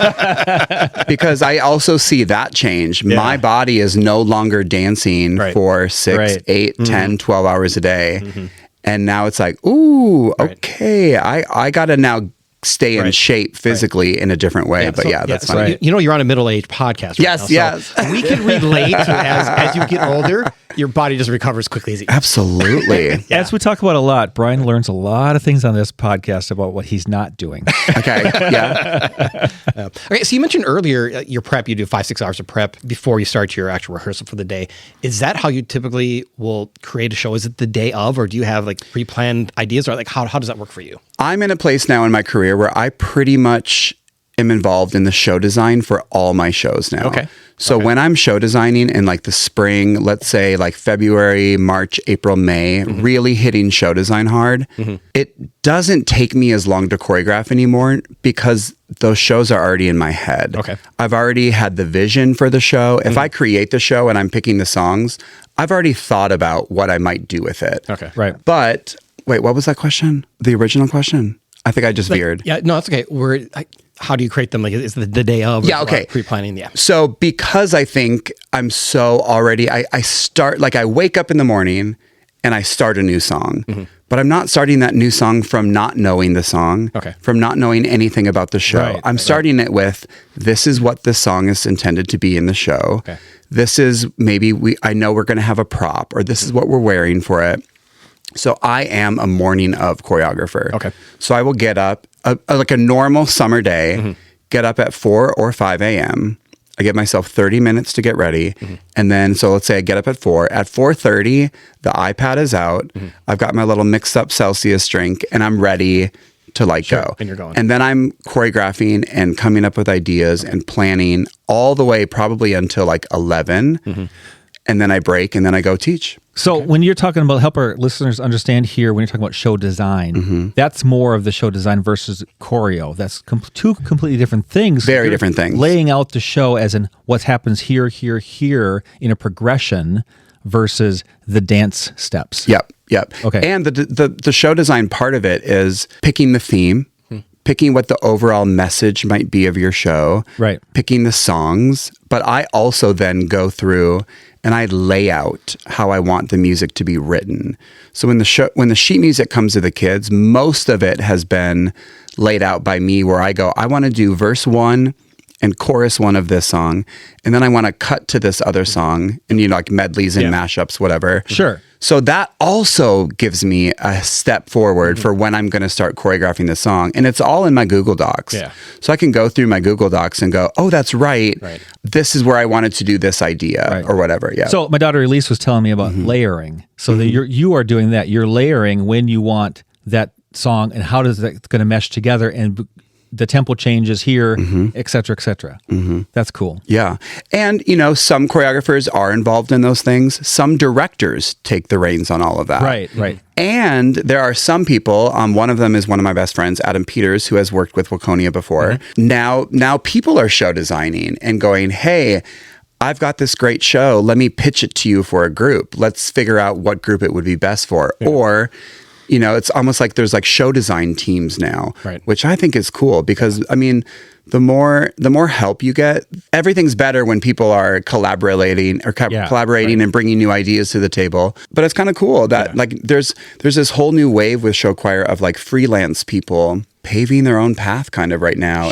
Speaker 4: Because I also see that change. My body is no longer dancing for 6, 8, 10, 12 hours a day. And now it's like, ooh, okay, I got to now stay in shape physically in a different way. But that's
Speaker 2: so
Speaker 4: fine.
Speaker 2: you know, you're on a middle-aged podcast right now, so we can relate to as you get older, your body just recovers quickly as you
Speaker 4: Absolutely.
Speaker 3: As we talk about a lot, Brian learns a lot of things on this podcast about what he's not doing.
Speaker 4: Okay. Yeah.
Speaker 2: Okay, so you mentioned earlier your prep, you do 5-6 hours of prep before you start your actual rehearsal for the day. Is that how you typically will create a show? Is it the day of, or do you have like pre-planned ideas, or like how does that work for you?
Speaker 4: I'm in a place now in my career where I pretty much am involved in the show design for all my shows now. So when I'm show designing in like the spring, let's say like February, March, April, May, really hitting show design hard, it doesn't take me as long to choreograph anymore because those shows are already in my head. I've already had the vision for the show. If I create the show and I'm picking the songs, I've already thought about what I might do with it. But wait, what was that question? The original question? I think I just veered.
Speaker 2: Yeah, no, that's okay. How do you create them? Like, is it the day of? Pre-planning,
Speaker 4: So because I think I'm so already, I start, like I wake up in the morning and I start a new song. But I'm not starting that new song from not knowing the song, from not knowing anything about the show. I'm starting it with, this is what the song is intended to be in the show. This is I know we're going to have a prop, or this is what we're wearing for it. So I am a morning of choreographer. So I will get up, like a normal summer day, get up at 4 or 5 a.m. I give myself 30 minutes to get ready. And then, so let's say I get up at 4. At 4:30, the iPad is out. I've got my little mixed up Celsius drink, and I'm ready to go.
Speaker 2: And you're going.
Speaker 4: And then I'm choreographing and coming up with ideas and planning all the way probably until like 11. And then I break, and then I go teach.
Speaker 3: So when you're talking about, help our listeners understand here, when you're talking about show design, that's more of the show design versus choreo. That's two completely different things.
Speaker 4: Very different things.
Speaker 3: Laying out the show as in what happens here, here, here in a progression versus the dance steps.
Speaker 4: Yep.
Speaker 3: Okay.
Speaker 4: And the show design part of it is picking the theme, picking what the overall message might be of your show,
Speaker 3: Right.
Speaker 4: picking the songs, but I also then go through and I lay out how I want the music to be written. So when the sheet music comes to the kids, most of it has been laid out by me where I go, I want to do verse 1 and chorus 1 of this song, and then I want to cut to this other song, and like medleys and mashups, whatever.
Speaker 3: Sure.
Speaker 4: So that also gives me a step forward for when I'm going to start choreographing the song. And it's all in my Google Docs.
Speaker 2: Yeah.
Speaker 4: So I can go through my Google Docs and go, oh, that's right. This is where I wanted to do this idea or whatever. Yeah.
Speaker 3: So my daughter Elise was telling me about layering. So that you are doing that. You're layering when you want that song and how does that going to mesh together, and the tempo changes here, et cetera, et cetera. That's cool.
Speaker 4: Yeah. And, some choreographers are involved in those things. Some directors take the reins on all of that.
Speaker 3: Right.
Speaker 4: And there are some people, one of them is one of my best friends, Adam Peters, who has worked with Waconia before. Now people are show designing and going, hey, I've got this great show. Let me pitch it to you for a group. Let's figure out what group it would be best for. Or, it's almost like there's like show design teams now, which I think is cool because, the more help you get, everything's better when people are collaborating and bringing new ideas to the table. But it's kind of cool that like there's this whole new wave with show choir of like freelance people paving their own path kind of right now.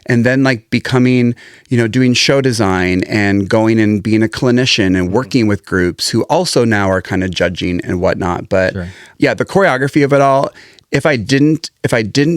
Speaker 4: And then like becoming, doing show design and going and being a clinician and working with groups who also now are kind of judging and whatnot. But yeah, the choreography of it all, if I didn't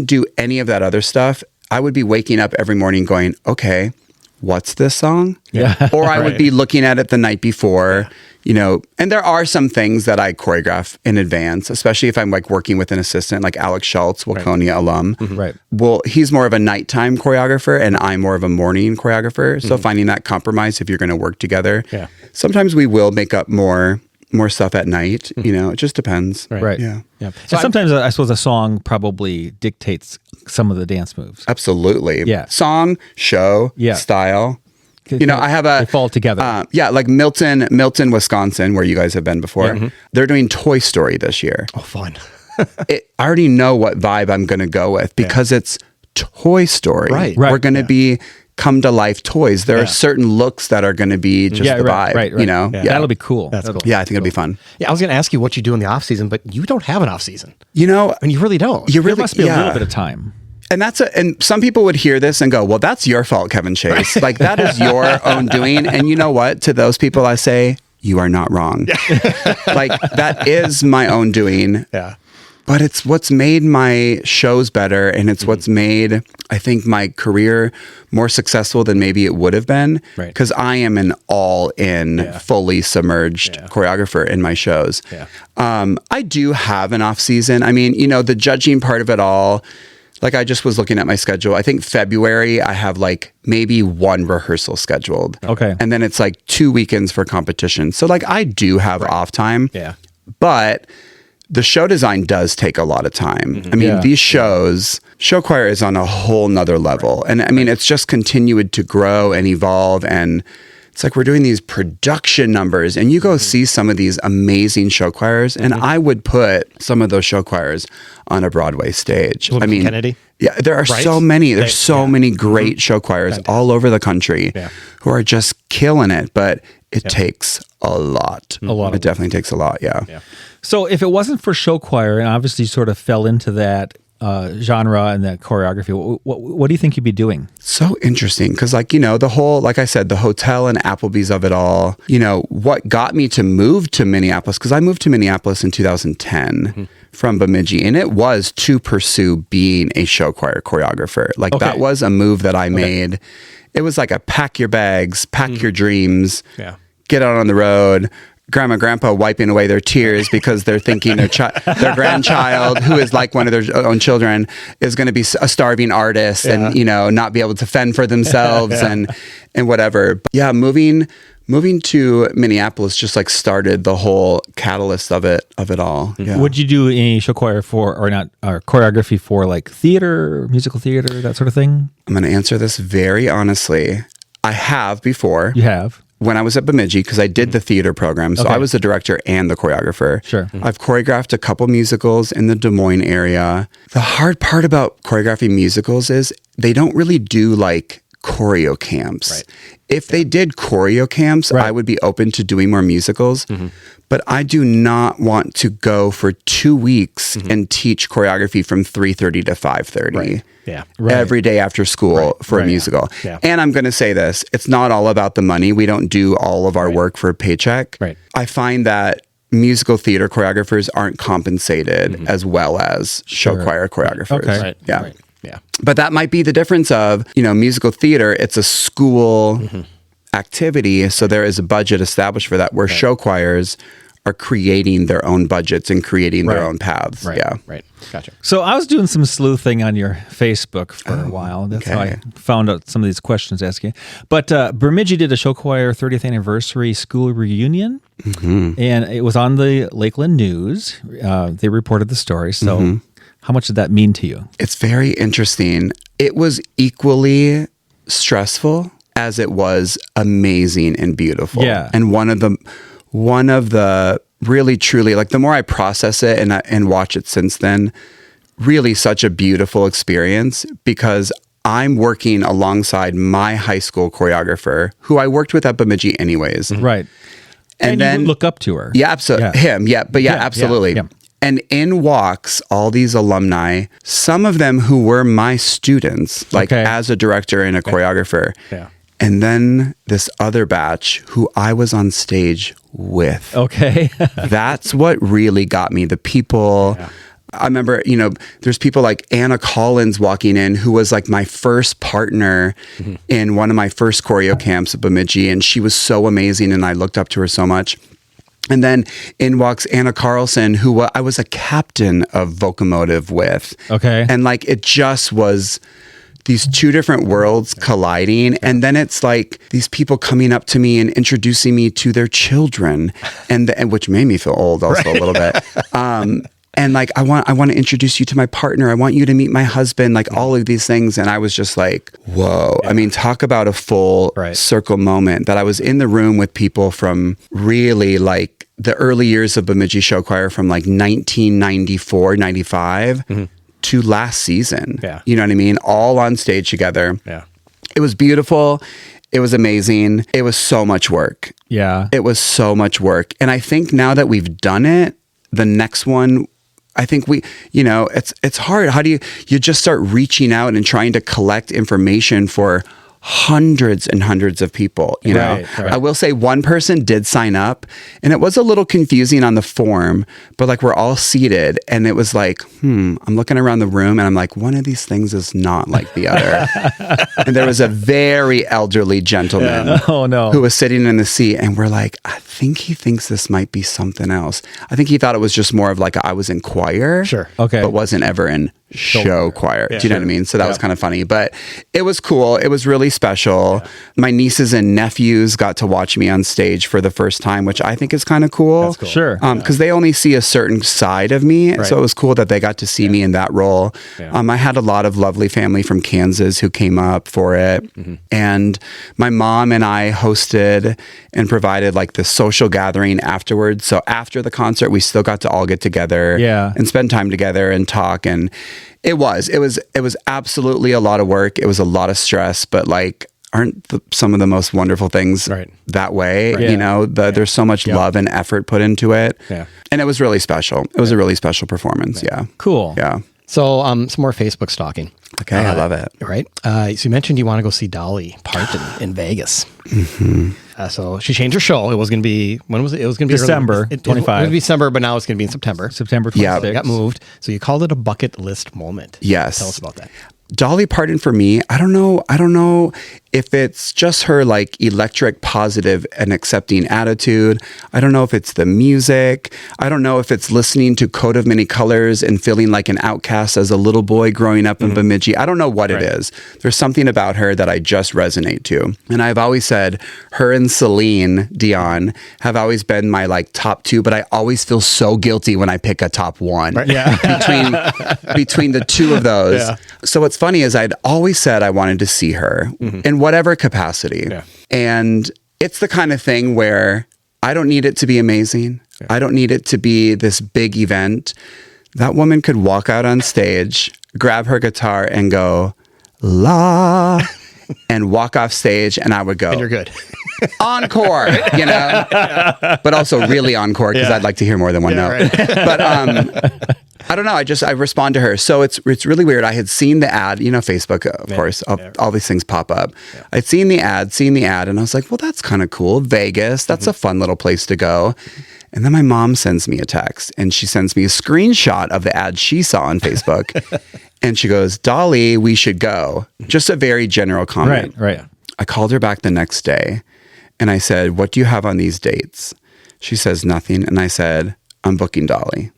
Speaker 4: do any of that other stuff, I would be waking up every morning going, okay, what's this song?
Speaker 3: Yeah.
Speaker 4: Or I would be looking at it the night before, and there are some things that I choreograph in advance, especially if I'm like working with an assistant like Alex Schultz, Waconia alum.
Speaker 3: Right.
Speaker 4: Well, he's more of a nighttime choreographer and I'm more of a morning choreographer. So finding that compromise if you're going to work together.
Speaker 2: Yeah.
Speaker 4: Sometimes we will make up more stuff at night, it just depends.
Speaker 3: Right.
Speaker 4: Yeah.
Speaker 3: So sometimes I suppose a song probably dictates some of the dance moves.
Speaker 4: Absolutely.
Speaker 3: Yeah.
Speaker 4: Song, show, style. I have
Speaker 3: they fall together.
Speaker 4: Like Milton, Wisconsin, where you guys have been before. They're doing Toy Story this year.
Speaker 2: Oh, fun.
Speaker 4: I already know what vibe I'm going to go with because it's Toy Story.
Speaker 2: Right.
Speaker 4: We're going to be come to life toys. There are certain looks that are going to be just the vibe.
Speaker 3: Right.
Speaker 4: Yeah.
Speaker 3: That'll be cool.
Speaker 2: That's cool.
Speaker 4: Yeah, I think it'll be fun.
Speaker 2: Yeah, I was going to ask you what you do in the off season, but you don't have an off season.
Speaker 4: You
Speaker 2: really don't.
Speaker 4: You really
Speaker 3: There must be a little bit of time.
Speaker 4: And and some people would hear this and go, well, that's your fault, Kevin Chase. Like that is your own doing. And you know what? To those people, I say, you are not wrong. Like that is my own doing.
Speaker 2: Yeah.
Speaker 4: But it's what's made my shows better. And it's what's made, I think, my career more successful than maybe it would have been.
Speaker 2: Right.
Speaker 4: Because I am an all-in, fully submerged choreographer in my shows.
Speaker 2: Yeah.
Speaker 4: I do have an off season. The judging part of it all, like I just was looking at my schedule. I think February, I have like maybe 1 rehearsal scheduled.
Speaker 3: Okay.
Speaker 4: And then it's like 2 weekends for competition. So like I do have off time.
Speaker 2: Yeah.
Speaker 4: But the show design does take a lot of time. These show choir is on a whole nother level. And it's just continued to grow and evolve. And it's like we're doing these production numbers and you go see some of these amazing show choirs and I would put some of those show choirs on a Broadway stage.
Speaker 2: Kennedy?
Speaker 4: Yeah, there are so many. There's so many great show choirs all over the country who are just killing it, but it takes a lot. It definitely takes a lot, yeah.
Speaker 3: So if it wasn't for show choir, and obviously you sort of fell into that genre and that choreography, what do you think you'd be doing?
Speaker 4: So interesting because the whole, like I said, the hotel and Applebee's of it all, what got me to move to Minneapolis, because I moved to Minneapolis in 2010 from Bemidji, and it was to pursue being a show choir choreographer. Like that was a move that I made. It was like a pack your bags, pack your dreams, get out on the road. Grandma, grandpa wiping away their tears because they're thinking their grandchild, who is like one of their own children, is going to be a starving artist and not be able to fend for themselves and whatever. But yeah, moving to Minneapolis just like started the whole catalyst of it all. Yeah.
Speaker 3: Would you do any show choir choreography for like theater, musical theater, that sort of thing?
Speaker 4: I'm going to answer this very honestly. I have before.
Speaker 3: You have?
Speaker 4: when I was at Bemidji, because I did the theater program, so
Speaker 3: Okay.
Speaker 4: I was the director and the choreographer.
Speaker 3: Sure.
Speaker 4: I've choreographed a couple musicals in the Des Moines area. The hard part about choreographing musicals is they don't really do like choreo camps.
Speaker 2: Right.
Speaker 4: If they did choreo camps,
Speaker 3: Right.
Speaker 4: I would be open to doing more musicals. But I do not want to go for 2 weeks and teach choreography from 3:30 to 5:30.
Speaker 2: Right. Yeah.
Speaker 3: Right.
Speaker 4: Every day after school for a
Speaker 3: Right.
Speaker 4: musical.
Speaker 2: Yeah.
Speaker 4: And I'm going to say this, it's not all about the money. We don't do all of our work for a paycheck.
Speaker 2: Right.
Speaker 4: I find that musical theater choreographers aren't compensated as well as show
Speaker 3: Sure.
Speaker 4: choir choreographers.
Speaker 3: Okay.
Speaker 2: Right.
Speaker 4: Yeah.
Speaker 2: Right. Yeah.
Speaker 4: But that might be the difference of, musical theater, it's a school activity. So there is a budget established for that, where show choirs are creating their own budgets and creating their
Speaker 3: Right.
Speaker 4: own paths.
Speaker 2: Right.
Speaker 4: Yeah.
Speaker 2: Right. Gotcha.
Speaker 3: So I was doing some sleuthing on your Facebook for a while. That's how I
Speaker 4: okay.
Speaker 3: found out some of these questions to ask you. But Bemidji did a show choir 30th anniversary school reunion, and it was on the Lakeland News. They reported the story. So how much did that mean to you?
Speaker 4: It's very interesting. It was equally stressful as it was amazing and beautiful.
Speaker 3: Yeah.
Speaker 4: And one of the really truly, like, the more I process it and watch it since then, really such a beautiful experience, because I'm working alongside my high school choreographer, who I worked with at Bemidji anyways.
Speaker 3: Right. And
Speaker 4: then
Speaker 3: you look up to her.
Speaker 4: Yeah, absolutely.
Speaker 3: Yeah.
Speaker 4: Him. Yeah. But yeah,
Speaker 3: Yeah,
Speaker 4: absolutely.
Speaker 3: yeah.
Speaker 4: And in walks all these alumni, some of them who were my students, like
Speaker 3: Okay.
Speaker 4: as a director and a choreographer.
Speaker 2: Yeah.
Speaker 4: And then this other batch who I was on stage with.
Speaker 3: Okay.
Speaker 4: That's what really got me. The people. I remember, there's people like Anna Collins walking in, who was like my first partner in one of my first choreo camps at Bemidji. And she was so amazing. And I looked up to her so much. And then in walks Anna Carlson, who I was a captain of Vocomotive with.
Speaker 3: Okay.
Speaker 4: And like, it just was these two different worlds colliding. And then it's like these people coming up to me and introducing me to their children, and which made me feel old also a little bit. And like, I want to introduce you to my partner. I want you to meet my husband, like all of these things. And I was just like, whoa. I mean, talk about a full circle moment, that I was in the room with people from really like the early years of Bemidji Show Choir, from like 1994, 95 to last season.
Speaker 2: Yeah.
Speaker 4: You know what I mean? All on stage together.
Speaker 2: Yeah.
Speaker 4: It was beautiful. It was amazing. It was so much work.
Speaker 3: Yeah.
Speaker 4: It was so much work. And I think now that we've done it, the next one, I think it's hard. How do you just start reaching out and trying to collect information for hundreds and hundreds of people, you know?
Speaker 2: Right.
Speaker 4: I will say one person did sign up, and it was a little confusing on the form, but like, we're all seated, and it was like, I'm looking around the room, and I'm like, one of these things is not like the other. And there was a very elderly gentleman
Speaker 3: Oh, no.
Speaker 4: who was sitting in the seat, and we're like, I think he thinks this might be something else. I think he thought it was just more of like, I was in choir,
Speaker 2: Sure.
Speaker 3: Okay.
Speaker 4: but wasn't ever in show choir.
Speaker 2: Yeah,
Speaker 4: Do you know what I mean? So that was kind of funny, but it was cool. It was really special. My nieces and nephews got to watch me on stage for the first time, which I think is kind of cool.
Speaker 2: That's cool.
Speaker 3: Sure.
Speaker 4: Because they only see a certain side of me.
Speaker 2: Right.
Speaker 4: So it was cool that they got to see me in that role.
Speaker 2: Yeah.
Speaker 4: I had a lot of lovely family from Kansas who came up for it. And my mom and I hosted and provided like the social gathering afterwards. So after the concert, we still got to all get together and spend time together and talk. And it was absolutely a lot of work. It was a lot of stress, but like, aren't some of the most wonderful things that way?
Speaker 3: Right.
Speaker 4: You know, there's so much love and effort put into it.
Speaker 2: Yeah.
Speaker 4: And it was really special. It was a really special performance. Yeah.
Speaker 3: Cool.
Speaker 4: Yeah.
Speaker 2: So, some more Facebook stalking.
Speaker 4: Okay. I love it.
Speaker 2: Right. So you mentioned you want to go see Dolly Parton in Vegas. So she changed her show. It was going to be, when was it? It was going to be
Speaker 3: December 25.
Speaker 2: It was going to be December, but now it's going to be in September.
Speaker 3: September 26th.
Speaker 4: Yeah.
Speaker 2: It got moved. So you called it a bucket list moment.
Speaker 4: Yes.
Speaker 2: Tell us about that.
Speaker 4: Dolly Parton for me, I don't know if it's just her like electric, positive and accepting attitude. I don't know if it's the music. I don't know if it's listening to Coat of Many Colors and feeling like an outcast as a little boy growing up in Bemidji. I don't know what it is. There's something about her that I just resonate to. And I've always said her and Celine Dion have always been my like top two, but I always feel so guilty when I pick a top one between the two of those.
Speaker 2: Yeah.
Speaker 4: So what's funny is I'd always said I wanted to see her in whatever capacity.
Speaker 2: Yeah.
Speaker 4: And it's the kind of thing where I don't need it to be amazing. Yeah. I don't need it to be this big event. That woman could walk out on stage, grab her guitar and go, la, and walk off stage, and I would go,
Speaker 2: And you're good.
Speaker 4: encore, you know, but also really encore because I'd like to hear more than one note. Right. But I don't know. I respond to her. So it's really weird. I had seen the ad, you know, Facebook, of course, all these things pop up. Yeah. I'd seen the ad, and I was like, well, that's kind of cool. Vegas, that's a fun little place to go. And then my mom sends me a text, and she sends me a screenshot of the ad she saw on Facebook. And she goes, Dolly, we should go. Just a very general comment.
Speaker 3: Right.
Speaker 4: I called her back the next day, and I said, what do you have on these dates? She says, nothing. And I said, I'm booking Dolly.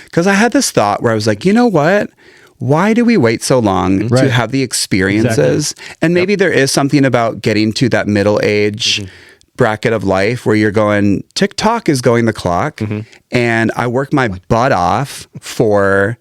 Speaker 4: Because I had this thought where I was like, you know what? Why do we wait so long to have the experiences? Exactly. And maybe there is something about getting to that middle age bracket of life where you're going, TikTok is going the clock, and I work my butt off for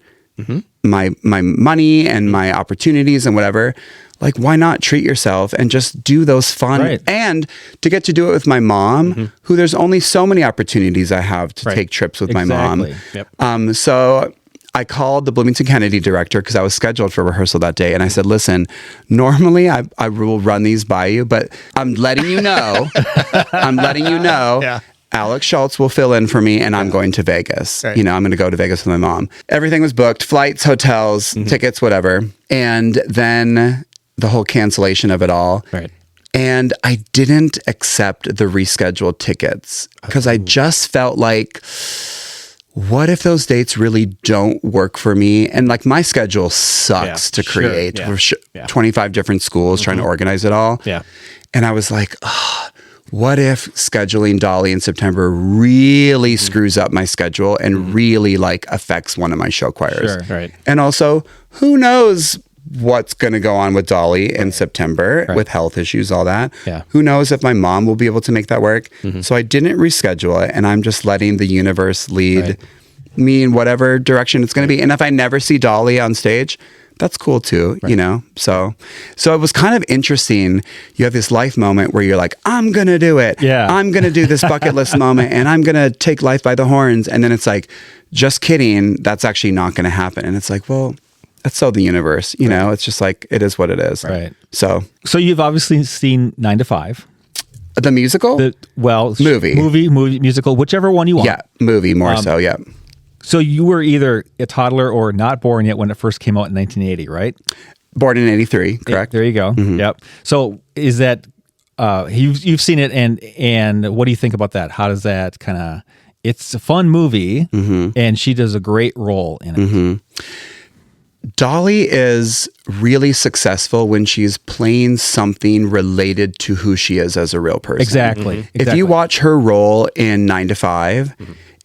Speaker 4: my money and my opportunities and whatever. Like, why not treat yourself and just do those fun and to get to do it with my mom, who there's only so many opportunities I have to take trips with my mom. Yep. So I called the Bloomington Kennedy director because I was scheduled for rehearsal that day. And I said, listen, normally I will run these by you, but I'm letting you know, Alex Schultz will fill in for me, and I'm going to Vegas. Right. You know, I'm going to go to Vegas with my mom. Everything was booked, flights, hotels, tickets, whatever. And then the whole cancellation of it all. Right. And I didn't accept the rescheduled tickets because I just felt like, what if those dates really don't work for me? And like, my schedule sucks to create. Sure. 25 different schools trying to organize it all. Yeah. And I was like, what if scheduling Dolly in September really screws up my schedule and really like affects one of my show choirs? Sure. Right. And also, who knows what's going to go on with Dolly in September with health issues, all that. Yeah. Who knows if my mom will be able to make that work? So I didn't reschedule it, and I'm just letting the universe lead me in whatever direction it's going to be. And if I never see Dolly on stage, that's cool too, you know? So it was kind of interesting. You have this life moment where you're like, I'm going to do it. Yeah. I'm going to do this bucket list moment, and I'm going to take life by the horns. And then it's like, just kidding. That's actually not going to happen. And it's like, well, that's so the universe, you know, it's just like, it is what it is. Right. So
Speaker 3: you've obviously seen 9 to 5.
Speaker 4: The musical?
Speaker 3: Movie, musical, whichever one you want.
Speaker 4: Yeah. Movie more so. Yeah.
Speaker 3: So you were either a toddler or not born yet when it first came out in 1980, right?
Speaker 4: Born in 83. Correct.
Speaker 3: There you go. Yep. So is that, you've seen it, and what do you think about that? How does that kind of, it's a fun movie, and she does a great role in it.
Speaker 4: Dolly is really successful when she's playing something related to who she is as a real person.
Speaker 3: Exactly.
Speaker 4: If you watch her role in 9 to 5,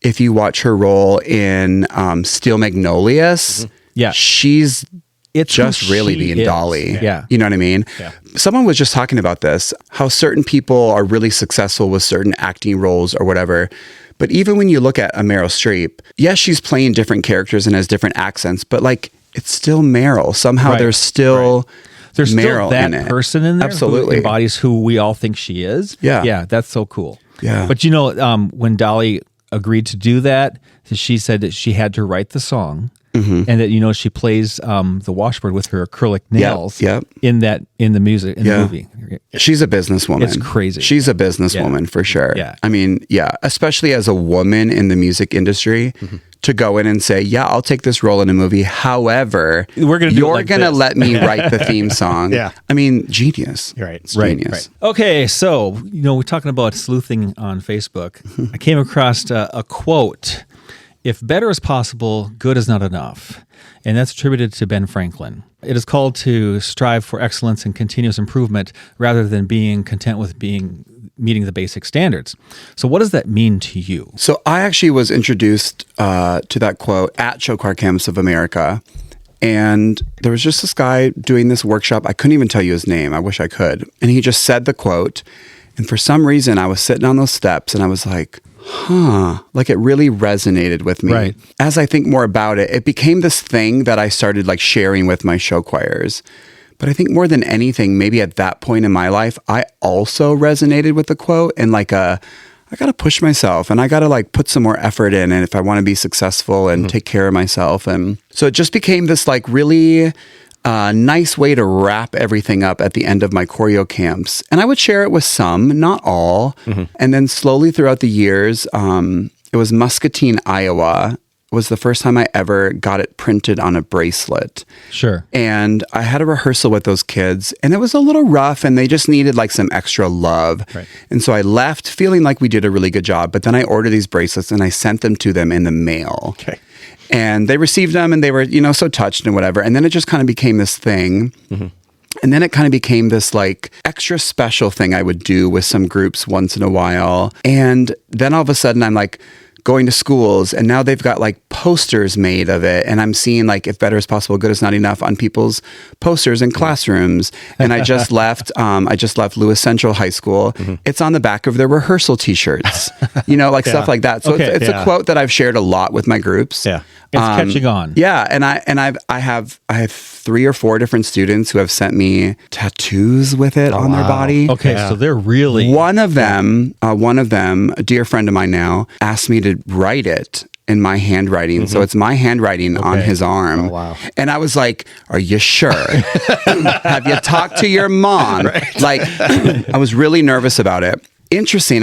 Speaker 4: if you watch her role in Steel Magnolias, she's just really being Dolly. Yeah. You know what I mean? Yeah. Someone was just talking about this, how certain people are really successful with certain acting roles or whatever. But even when you look at a Meryl Streep, yes, she's playing different characters and has different accents, but like, it's still Meryl. Somehow there's still
Speaker 3: there's
Speaker 4: Meryl
Speaker 3: still that
Speaker 4: in
Speaker 3: person in there
Speaker 4: Absolutely.
Speaker 3: Who embodies who we all think she is.
Speaker 4: Yeah.
Speaker 3: Yeah, that's so cool.
Speaker 4: Yeah.
Speaker 3: But you know, when Dolly agreed to do that, she said that she had to write the song, and that, you know, she plays the washboard with her acrylic nails in the music, in the movie.
Speaker 4: She's a businesswoman.
Speaker 3: It's crazy.
Speaker 4: She's a businesswoman for sure. Yeah. I mean, especially as a woman in the music industry, to go in and say, yeah, I'll take this role in a movie. However, you're going to let me write the theme song. I mean, genius.
Speaker 2: Right.
Speaker 4: It's genius.
Speaker 3: Okay. So, you know, we're talking about sleuthing on Facebook. I came across a quote: "If better is possible, good is not enough." And that's attributed to Ben Franklin. It is called to strive for excellence and continuous improvement rather than being content with meeting the basic standards. So what does that mean to you?
Speaker 4: So I actually was introduced to that quote at Show Choir Campus of America. And there was just this guy doing this workshop. I couldn't even tell you his name. I wish I could. And he just said the quote. And for some reason, I was sitting on those steps and I was like, like it really resonated with me. Right. As I think more about it, it became this thing that I started like sharing with my show choirs. But I think more than anything, maybe at that point in my life, I also resonated with the quote and like I got to push myself and I got to like put some more effort in. And if I want to be successful and take care of myself. And so it just became this like really nice way to wrap everything up at the end of my choreo camps. And I would share it with some, not all. And then slowly throughout the years, it was Muscatine, Iowa, was the first time I ever got it printed on a bracelet.
Speaker 3: Sure.
Speaker 4: And I had a rehearsal with those kids and it was a little rough and they just needed like some extra love.
Speaker 3: Right.
Speaker 4: And so I left feeling like we did a really good job, but then I ordered these bracelets and I sent them to them in the mail.
Speaker 2: Okay.
Speaker 4: And they received them and they were, so touched and whatever. And then it just kind of became this thing. And then it kind of became this like extra special thing I would do with some groups once in a while. And then all of a sudden I'm like, going to schools and now they've got like posters made of it and I'm seeing like if better is possible, good is not enough on people's posters in classrooms. And I just left Lewis Central High School. It's on the back of their rehearsal t-shirts, stuff like that. So it's a quote that I've shared a lot with my groups.
Speaker 3: Yeah. It's catching on.
Speaker 4: Yeah. And I have 3 or 4 different students who have sent me tattoos with it on their body.
Speaker 3: Okay. So they're really
Speaker 4: one of them, a dear friend of mine now, asked me to write it in my handwriting. So it's my handwriting on his arm.
Speaker 2: Oh, wow.
Speaker 4: And I was like, are you sure? Have you talked to your mom?
Speaker 2: Right.
Speaker 4: Like, I was really nervous about it. Interesting.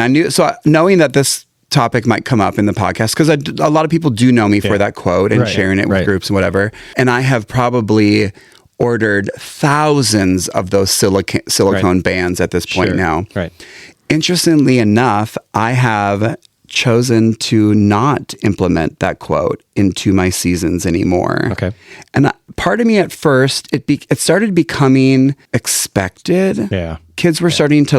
Speaker 4: Knowing that this topic might come up in the podcast, because a lot of people do know me for that quote and sharing it with groups and whatever. And I have probably ordered thousands of those silicone bands at this point now.
Speaker 2: Right.
Speaker 4: Interestingly enough, I have chosen to not implement that quote into my seasons anymore.
Speaker 2: Okay.
Speaker 4: And part of me at first, it started becoming expected.
Speaker 2: Yeah.
Speaker 4: Kids were starting to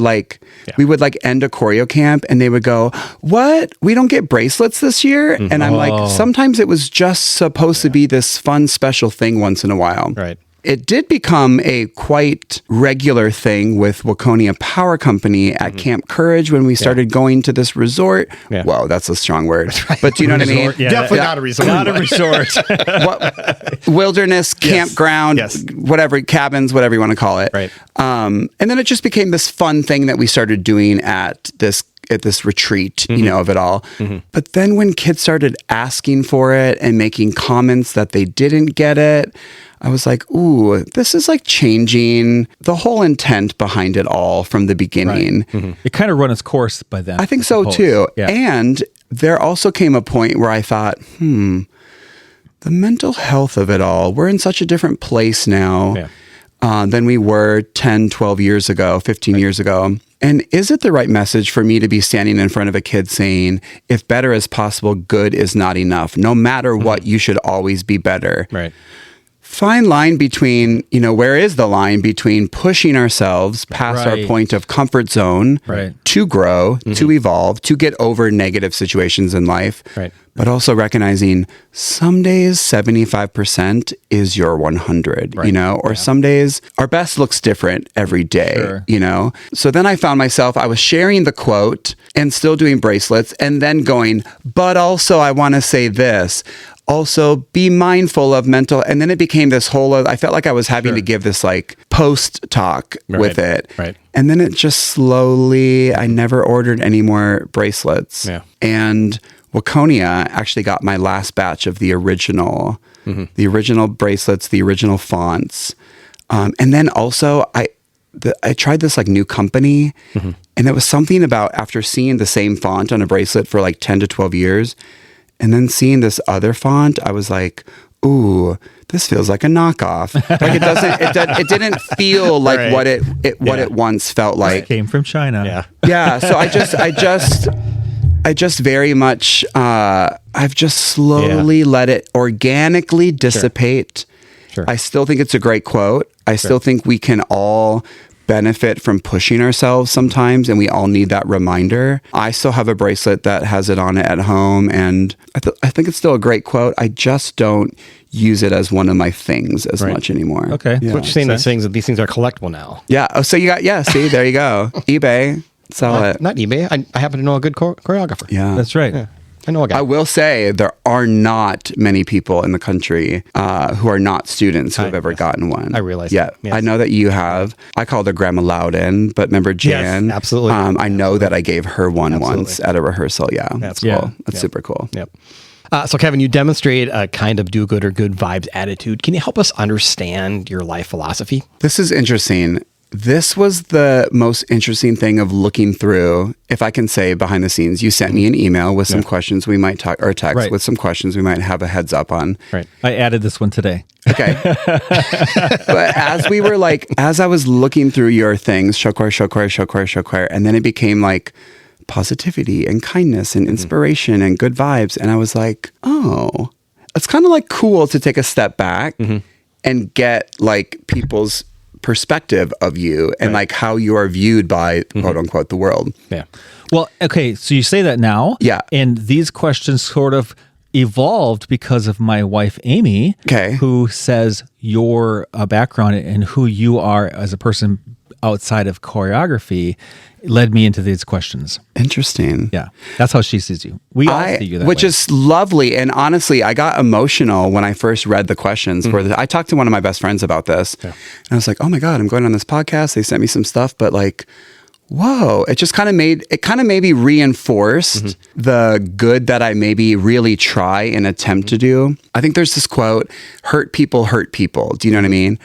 Speaker 4: we would end a choreo camp and they would go, what? We don't get bracelets this year? And I'm like, sometimes it was just supposed to be this fun, special thing once in a while.
Speaker 2: Right.
Speaker 4: It did become a quite regular thing with Waconia Power Company at Camp Courage when we started going to this resort.
Speaker 2: Yeah.
Speaker 4: Whoa, that's a strong word. But do you know what I mean?
Speaker 3: Yeah,
Speaker 2: Definitely not a resort.
Speaker 3: Not a resort.
Speaker 4: Wilderness, campground,
Speaker 2: Yes.
Speaker 4: whatever, cabins, whatever you want to call it.
Speaker 2: Right.
Speaker 4: And then it just became this fun thing that we started doing at this retreat, of it all. But then when kids started asking for it and making comments that they didn't get it, I was like, ooh, this is changing the whole intent behind it all from the beginning.
Speaker 3: Right. It kind of run its course by then.
Speaker 4: I think so too.
Speaker 3: Yeah.
Speaker 4: And there also came a point where I thought, the mental health of it all, we're in such a different place now than we were 10, 12 years ago, 15 years ago. And is it the right message for me to be standing in front of a kid saying, if better is possible, good is not enough. No matter what, you should always be better.
Speaker 2: Right.
Speaker 4: Fine line between, where is the line between pushing ourselves past our point of comfort zone to grow, to evolve, to get over negative situations in life, but also recognizing some days 75% is your 100, or some days our best looks different every day, So then I found myself, I was sharing the quote and still doing bracelets and then going, but also I want to say this. Also, be mindful of mental, and then it became this whole, I felt like I was having to give this post talk with it.
Speaker 2: Right.
Speaker 4: And then it just slowly, I never ordered any more bracelets.
Speaker 2: Yeah.
Speaker 4: And Waconia actually got my last batch of the original bracelets, the original fonts. And then also I tried this new company and it was something about after seeing the same font on a bracelet for 10 to 12 years, and then seeing this other font, I was like, ooh, this feels like a knockoff. It didn't feel like what it once felt like.
Speaker 3: It came from China.
Speaker 2: Yeah.
Speaker 4: Yeah. So I just very much, I've just slowly let it organically dissipate.
Speaker 2: Sure.
Speaker 4: I still think it's a great quote. I still think we can all benefit from pushing ourselves sometimes, and we all need that reminder. I still have a bracelet that has it on it at home, and I think it's still a great quote. I just don't use it as one of my things as much anymore.
Speaker 3: Okay.
Speaker 4: Yeah.
Speaker 2: So what you're saying, these things are collectible now.
Speaker 4: Yeah. Oh, so you got, see, there you go. eBay, sell it.
Speaker 2: Not eBay. I happen to know a good choreographer.
Speaker 4: Yeah.
Speaker 3: That's right.
Speaker 2: Yeah. I know a guy.
Speaker 4: I will say there are not many people in the country who are not students who have ever gotten one.
Speaker 2: I realize
Speaker 4: Yeah,
Speaker 2: that, yes.
Speaker 4: I know that you have. I called her Grandma Loudon, but remember Jan?
Speaker 2: Yes, absolutely.
Speaker 4: I know that I gave her one once at a rehearsal. Yeah,
Speaker 2: That's
Speaker 4: cool.
Speaker 2: cool.
Speaker 4: That's super cool.
Speaker 2: Yep. So, Kevin, you demonstrate a kind of do-good or good vibes attitude. Can you help us understand your life philosophy?
Speaker 4: This is interesting. This was the most interesting thing of looking through, if I can say behind the scenes. You sent me an email with some questions we might talk, or text
Speaker 3: Right.
Speaker 4: with some questions we might have a heads up on.
Speaker 3: Right. I added this one today.
Speaker 4: Okay. But as I was looking through your things, show choir, and then it became like positivity and kindness and inspiration and good vibes. And I was like, oh, it's kind of like cool to take a step back and get like people's perspective of you and like how you are viewed by quote unquote the world.
Speaker 2: Yeah.
Speaker 3: Well, okay, so you say that now.
Speaker 4: Yeah.
Speaker 3: And these questions sort of evolved because of my wife, Amy,
Speaker 4: Okay.
Speaker 3: who says your background and who you are as a person outside of choreography led me into these questions.
Speaker 4: Interesting.
Speaker 3: Yeah. That's how she sees you. We all see you that
Speaker 4: which
Speaker 3: way.
Speaker 4: is lovely. And honestly, I got emotional when I first read the questions. I talked to one of my best friends about this. And I was like, oh my God, I'm going on this podcast. They sent me some stuff, but like, whoa, it just kind of maybe reinforced the good that I maybe really try and attempt to do. I think there's this quote, hurt people. Do you know what I mean?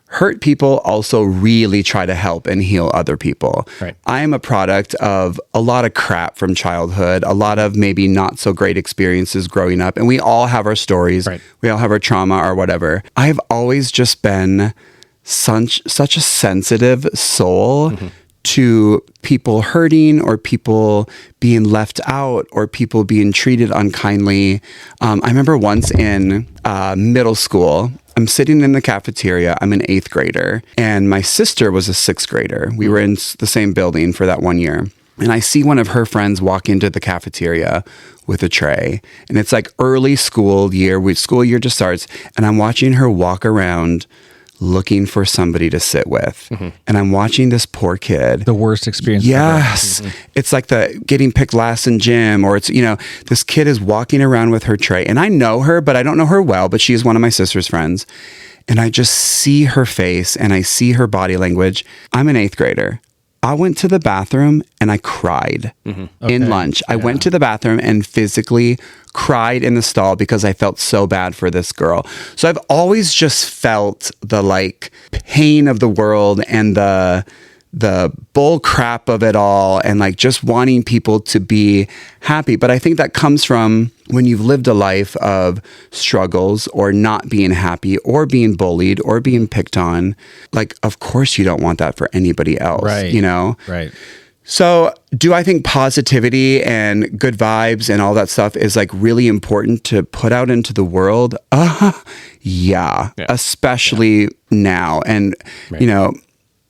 Speaker 4: Hurt people also really try to help and heal other people.
Speaker 2: Right.
Speaker 4: I am a product of a lot of crap from childhood, a lot of maybe not so great experiences growing up. And we all have our stories.
Speaker 2: Right.
Speaker 4: We all have our trauma or whatever. I've always just been such a sensitive soul to people hurting or people being left out or people being treated unkindly. I remember once in middle school, I'm sitting in the cafeteria. I'm an 8th grader and my sister was a 6th grader. We were in the same building for that one year. And I see one of her friends walk into the cafeteria with a tray. And it's like early school year just starts. And I'm watching her walk around looking for somebody to sit with. And I'm watching this poor kid.
Speaker 3: the worst experience.
Speaker 4: Yes. It's like the getting picked last in gym, or it's, this kid is walking around with her tray and I know her, but I don't know her well, but she is one of my sister's friends. And I just see her face and I see her body language. I'm an 8th grader. I went to the bathroom and I cried in lunch. I went to the bathroom and physically cried in the stall because I felt so bad for this girl. So I've always just felt the like pain of the world and the bull crap of it all and like just wanting people to be happy. But I think that comes from when you've lived a life of struggles or not being happy or being bullied or being picked on. Like, of course you don't want that for anybody else,
Speaker 3: Right. Right.
Speaker 4: So do I think positivity and good vibes and all that stuff is like really important to put out into the world? Yeah. Especially now. And,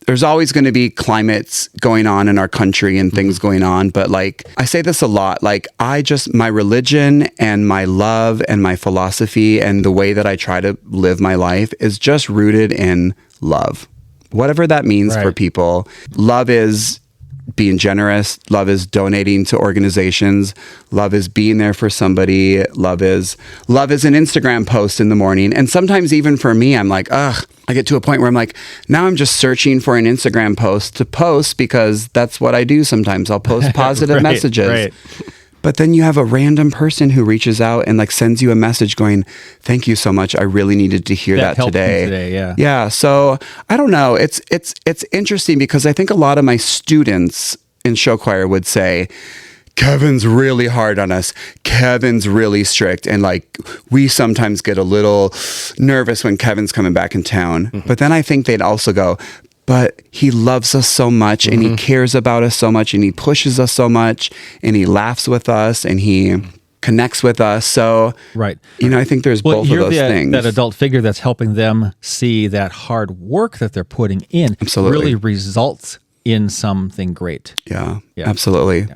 Speaker 4: there's always going to be climates going on in our country and things going on. But like, I say this a lot, like my religion and my love and my philosophy and the way that I try to live my life is just rooted in love. Whatever that means for people. Love is being generous. Love is donating to organizations. Love is being there for somebody. Love is an Instagram post in the morning. And sometimes even for me, I'm like, ugh, I get to a point where I'm like, now I'm just searching for an Instagram post to post because that's what I do sometimes. I'll post positive messages.
Speaker 3: Right.
Speaker 4: But then you have a random person who reaches out and like sends you a message going, thank you so much. I really needed to hear that
Speaker 3: helped me
Speaker 4: today.
Speaker 3: today,
Speaker 4: Yeah. So I don't know. It's interesting because I think a lot of my students in show choir would say, Kevin's really hard on us. Kevin's really strict. And like, we sometimes get a little nervous when Kevin's coming back in town. But then I think they'd also go, but he loves us so much and he cares about us so much and he pushes us so much and he laughs with us and he connects with us. So,
Speaker 3: Right.
Speaker 4: I think there's both of those things.
Speaker 3: That adult figure that's helping them see that hard work that they're putting in
Speaker 4: Absolutely.
Speaker 3: really results in something great.
Speaker 4: Yeah, absolutely.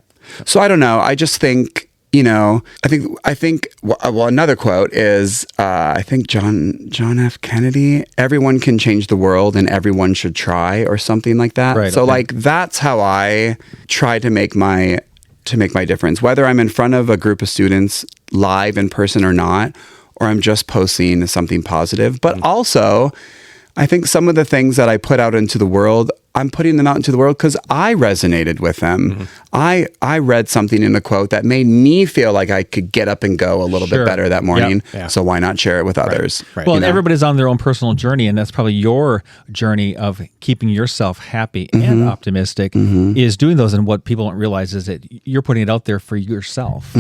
Speaker 4: So I don't know. I just think, I think, another quote is, I think John F. Kennedy, everyone can change the world and everyone should try or something like that.
Speaker 3: Right,
Speaker 4: so
Speaker 3: okay.
Speaker 4: like, that's how I try to make my to make my difference, whether I'm in front of a group of students live in person or not, or I'm just posting something positive. But also, I think some of the things that I put out into the world, I'm putting them out into the world because I resonated with them. I read something in a quote that made me feel like I could get up and go a little bit better that morning.
Speaker 2: Yeah.
Speaker 4: So why not share it with others?
Speaker 2: Right.
Speaker 3: Well, and everybody's on their own personal journey, and that's probably your journey of keeping yourself happy and optimistic is doing those. And what people don't realize is that you're putting it out there for yourself.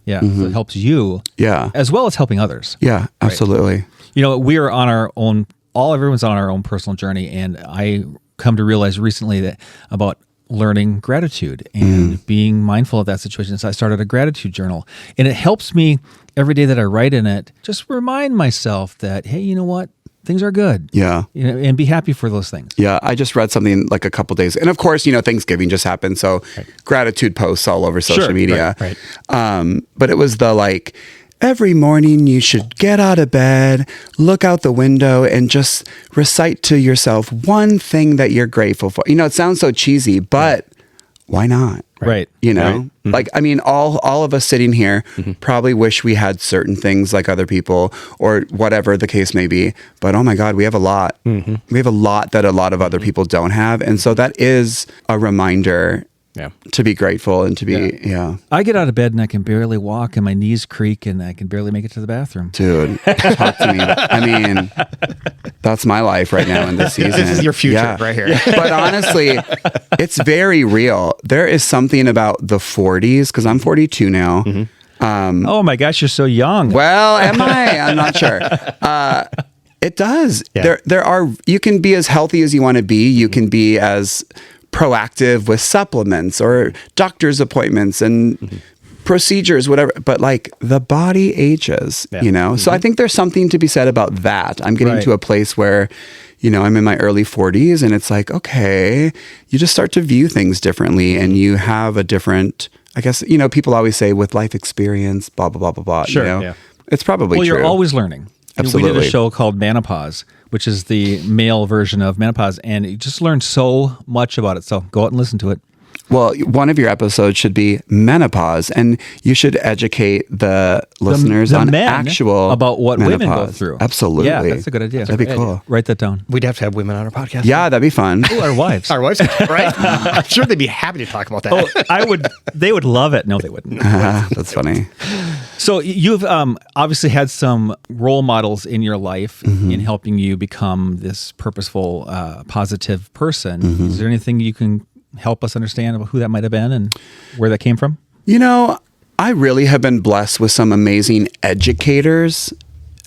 Speaker 3: Yeah, so it helps you as well as helping others.
Speaker 4: Yeah, absolutely.
Speaker 3: You know, we are on our own, everyone's on our own personal journey, and I come to realize recently that about learning gratitude and being mindful of that situation. So I started a gratitude journal, and it helps me every day that I write in it, just remind myself that, hey, you know what? Things are good.
Speaker 4: Yeah.
Speaker 3: You know, and be happy for those things.
Speaker 4: Yeah. I just read something like a couple days. And of course, you know, Thanksgiving just happened. So gratitude posts all over social media.
Speaker 2: Right.
Speaker 4: But it was the like, every morning you should get out of bed, look out the window, and just recite to yourself one thing that you're grateful for. You know, it sounds so cheesy, but why not?
Speaker 3: Right.
Speaker 4: You know, like, I mean, all of us sitting here probably wish we had certain things like other people or whatever the case may be. But oh my God, we have a lot. We have a lot that a lot of other people don't have. And so that is a reminder to be grateful and to be,
Speaker 3: I get out of bed and I can barely walk and my knees creak and I can barely make it to the bathroom.
Speaker 4: Dude, talk to me. I mean, that's my life right now in this season.
Speaker 2: This is your future right here.
Speaker 4: But honestly, it's very real. There is something about the 40s, because I'm 42 now.
Speaker 3: Oh my gosh, you're so young.
Speaker 4: Well, am I? I'm not sure. It does. There are, you can be as healthy as you want to be. You can be as proactive with supplements or doctor's appointments and procedures, whatever. But like the body ages, you know? So I think there's something to be said about that. I'm getting to a place where, you know, I'm in my early 40s and it's like, okay, you just start to view things differently and you have a different, I guess, you know, people always say with life experience, blah, blah, blah, blah, blah.
Speaker 3: Sure.
Speaker 4: You know? It's probably true.
Speaker 3: You're always learning.
Speaker 4: Absolutely.
Speaker 3: We did a show called Menopause, which is the male version of menopause, and you just learn so much about it. So go out and listen to it.
Speaker 4: Well, one of your episodes should be menopause, and you should educate the listeners on
Speaker 3: men
Speaker 4: actual
Speaker 3: about what
Speaker 4: menopause.
Speaker 3: women go through.
Speaker 4: Absolutely.
Speaker 3: Yeah, that's a good idea.
Speaker 4: That'd be cool.
Speaker 3: Write that down.
Speaker 2: We'd have to have women on our podcast.
Speaker 4: Yeah, that'd be fun.
Speaker 3: Ooh, our wives.
Speaker 2: Our wives, right? I'm sure they'd be happy to talk about that.
Speaker 3: Oh, they would love it. No, they wouldn't.
Speaker 4: That's funny.
Speaker 3: So you've obviously had some role models in your life in helping you become this purposeful, positive person. Is there anything you can help us understand about who that might have been and where that came from?
Speaker 4: You know, I really have been blessed with some amazing educators.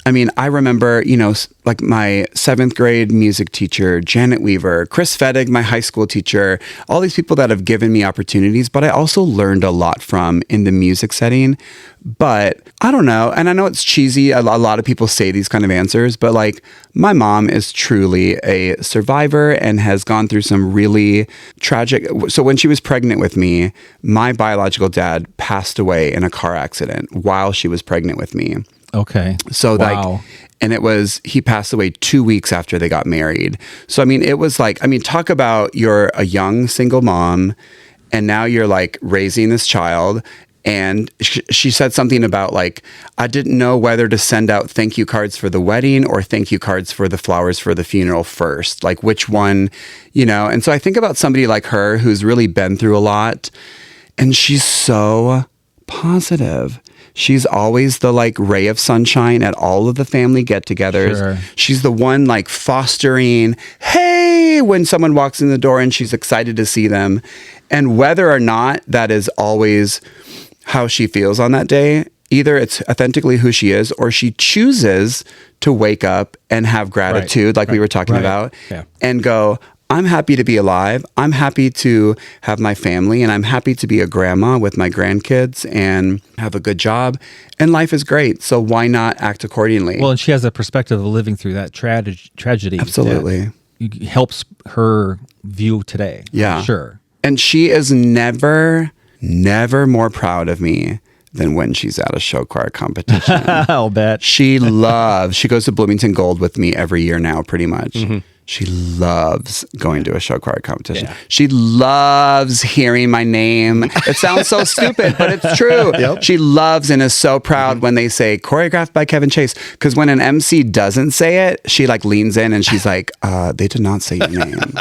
Speaker 4: I mean, I remember, you know, like my 7th grade music teacher, Janet Weaver, Chris Fettig, my high school teacher, all these people that have given me opportunities, but I also learned a lot from in the music setting. But I don't know. And I know it's cheesy. A lot of people say these kind of answers, but like my mom is truly a survivor and has gone through some really tragic. So when she was pregnant with me, my biological dad passed away in a car accident while she was pregnant with me.
Speaker 3: Okay.
Speaker 4: So and he passed away 2 weeks after they got married. So, I mean, it was like, I mean, talk about you're a young single mom and now you're like raising this child. And she said something about like, I didn't know whether to send out thank you cards for the wedding or thank you cards for the flowers for the funeral first, like which one, you know? And so I think about somebody like her who's really been through a lot and she's so positive. She's always the like ray of sunshine at all of the family get-togethers.
Speaker 3: Sure.
Speaker 4: She's the one like fostering, hey, when someone walks in the door and she's excited to see them. And whether or not that is always how she feels on that day, either it's authentically who she is or she chooses to wake up and have gratitude like we were talking about and go, I'm happy to be alive. I'm happy to have my family and I'm happy to be a grandma with my grandkids and have a good job. And life is great. So why not act accordingly?
Speaker 3: Well, and she has a perspective of living through that tragedy.
Speaker 4: Absolutely.
Speaker 3: That helps her view today.
Speaker 4: Yeah.
Speaker 3: Sure.
Speaker 4: And she is never more proud of me than when she's at a show choir competition.
Speaker 3: I'll bet.
Speaker 4: She goes to Bloomington Gold with me every year now, pretty much. She loves going to a show choir competition. Yeah. She loves hearing my name. It sounds so stupid, but it's true. Yep. She loves and is so proud when they say choreographed by Kevin Chase. Because when an MC doesn't say it, she like leans in and she's like, they did not say your name.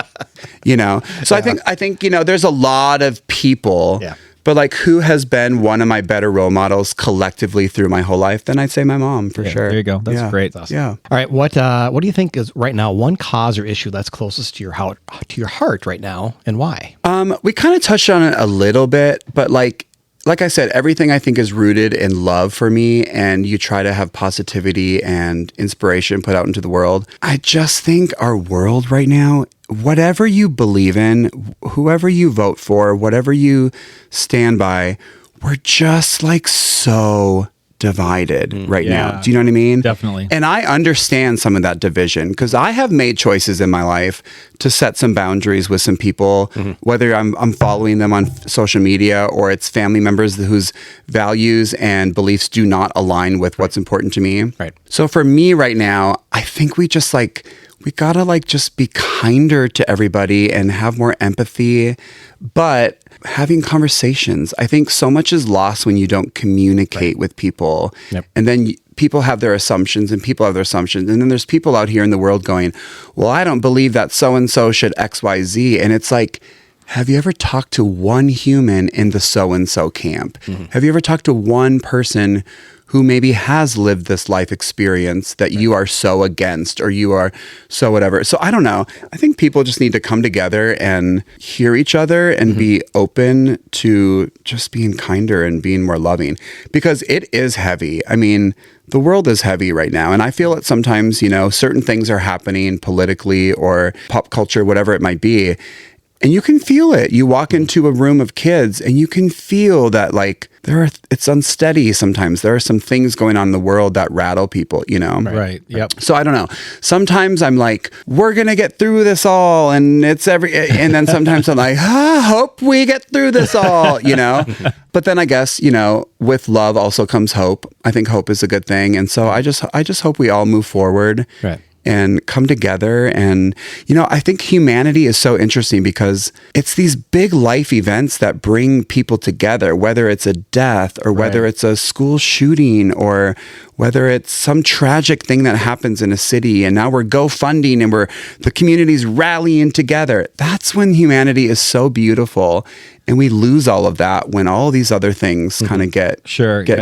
Speaker 4: You know? So I think, you know, there's a lot of people. Yeah. But like, who has been one of my better role models collectively through my whole life? Then I'd say my mom, for sure.
Speaker 3: There you go. That's great. That's awesome.
Speaker 2: Yeah. All right. What do you think is right now one cause or issue that's closest to your heart right now, and why?
Speaker 4: We kind of touched on it a little bit, but like I said, everything I think is rooted in love for me, and you try to have positivity and inspiration put out into the world. I just think our world right now, whatever you believe in, whoever you vote for, whatever you stand by, we're just like so divided right now. Do you know what I mean?
Speaker 3: Definitely.
Speaker 4: And I understand some of that division because I have made choices in my life to set some boundaries with some people, whether I'm following them on social media or it's family members whose values and beliefs do not align with what's important to me.
Speaker 2: Right.
Speaker 4: So for me right now, I think we just like, we gotta like just be kinder to everybody and have more empathy, but having conversations. I think so much is lost when you don't communicate with people. Yep. And then people have their assumptions and people have their assumptions. And then there's people out here in the world going, well, I don't believe that so-and-so should X, Y, Z. And it's like, have you ever talked to one human in the so-and-so camp? Have you ever talked to one person who maybe has lived this life experience that you are so against or you are so whatever? So I don't know. I think people just need to come together and hear each other and be open to just being kinder and being more loving, because it is heavy. I mean, the world is heavy right now. And I feel it sometimes, you know, certain things are happening politically or pop culture, whatever it might be. And you can feel it. You walk into a room of kids and you can feel that like it's unsteady sometimes. There are some things going on in the world that rattle people, you know?
Speaker 3: Right. Yep.
Speaker 4: So I don't know. Sometimes I'm like, we're going to get through this all. And and then sometimes I'm like, hope we get through this all, you know? But then I guess, you know, with love also comes hope. I think hope is a good thing. And so I just hope we all move forward. Right. And come together. And, you know, I think humanity is so interesting because it's these big life events that bring people together, whether it's a death or whether it's a school shooting or whether it's some tragic thing that happens in a city. And now we're GoFunding and the community's rallying together. That's when humanity is so beautiful. And we lose all of that when all these other things kind of get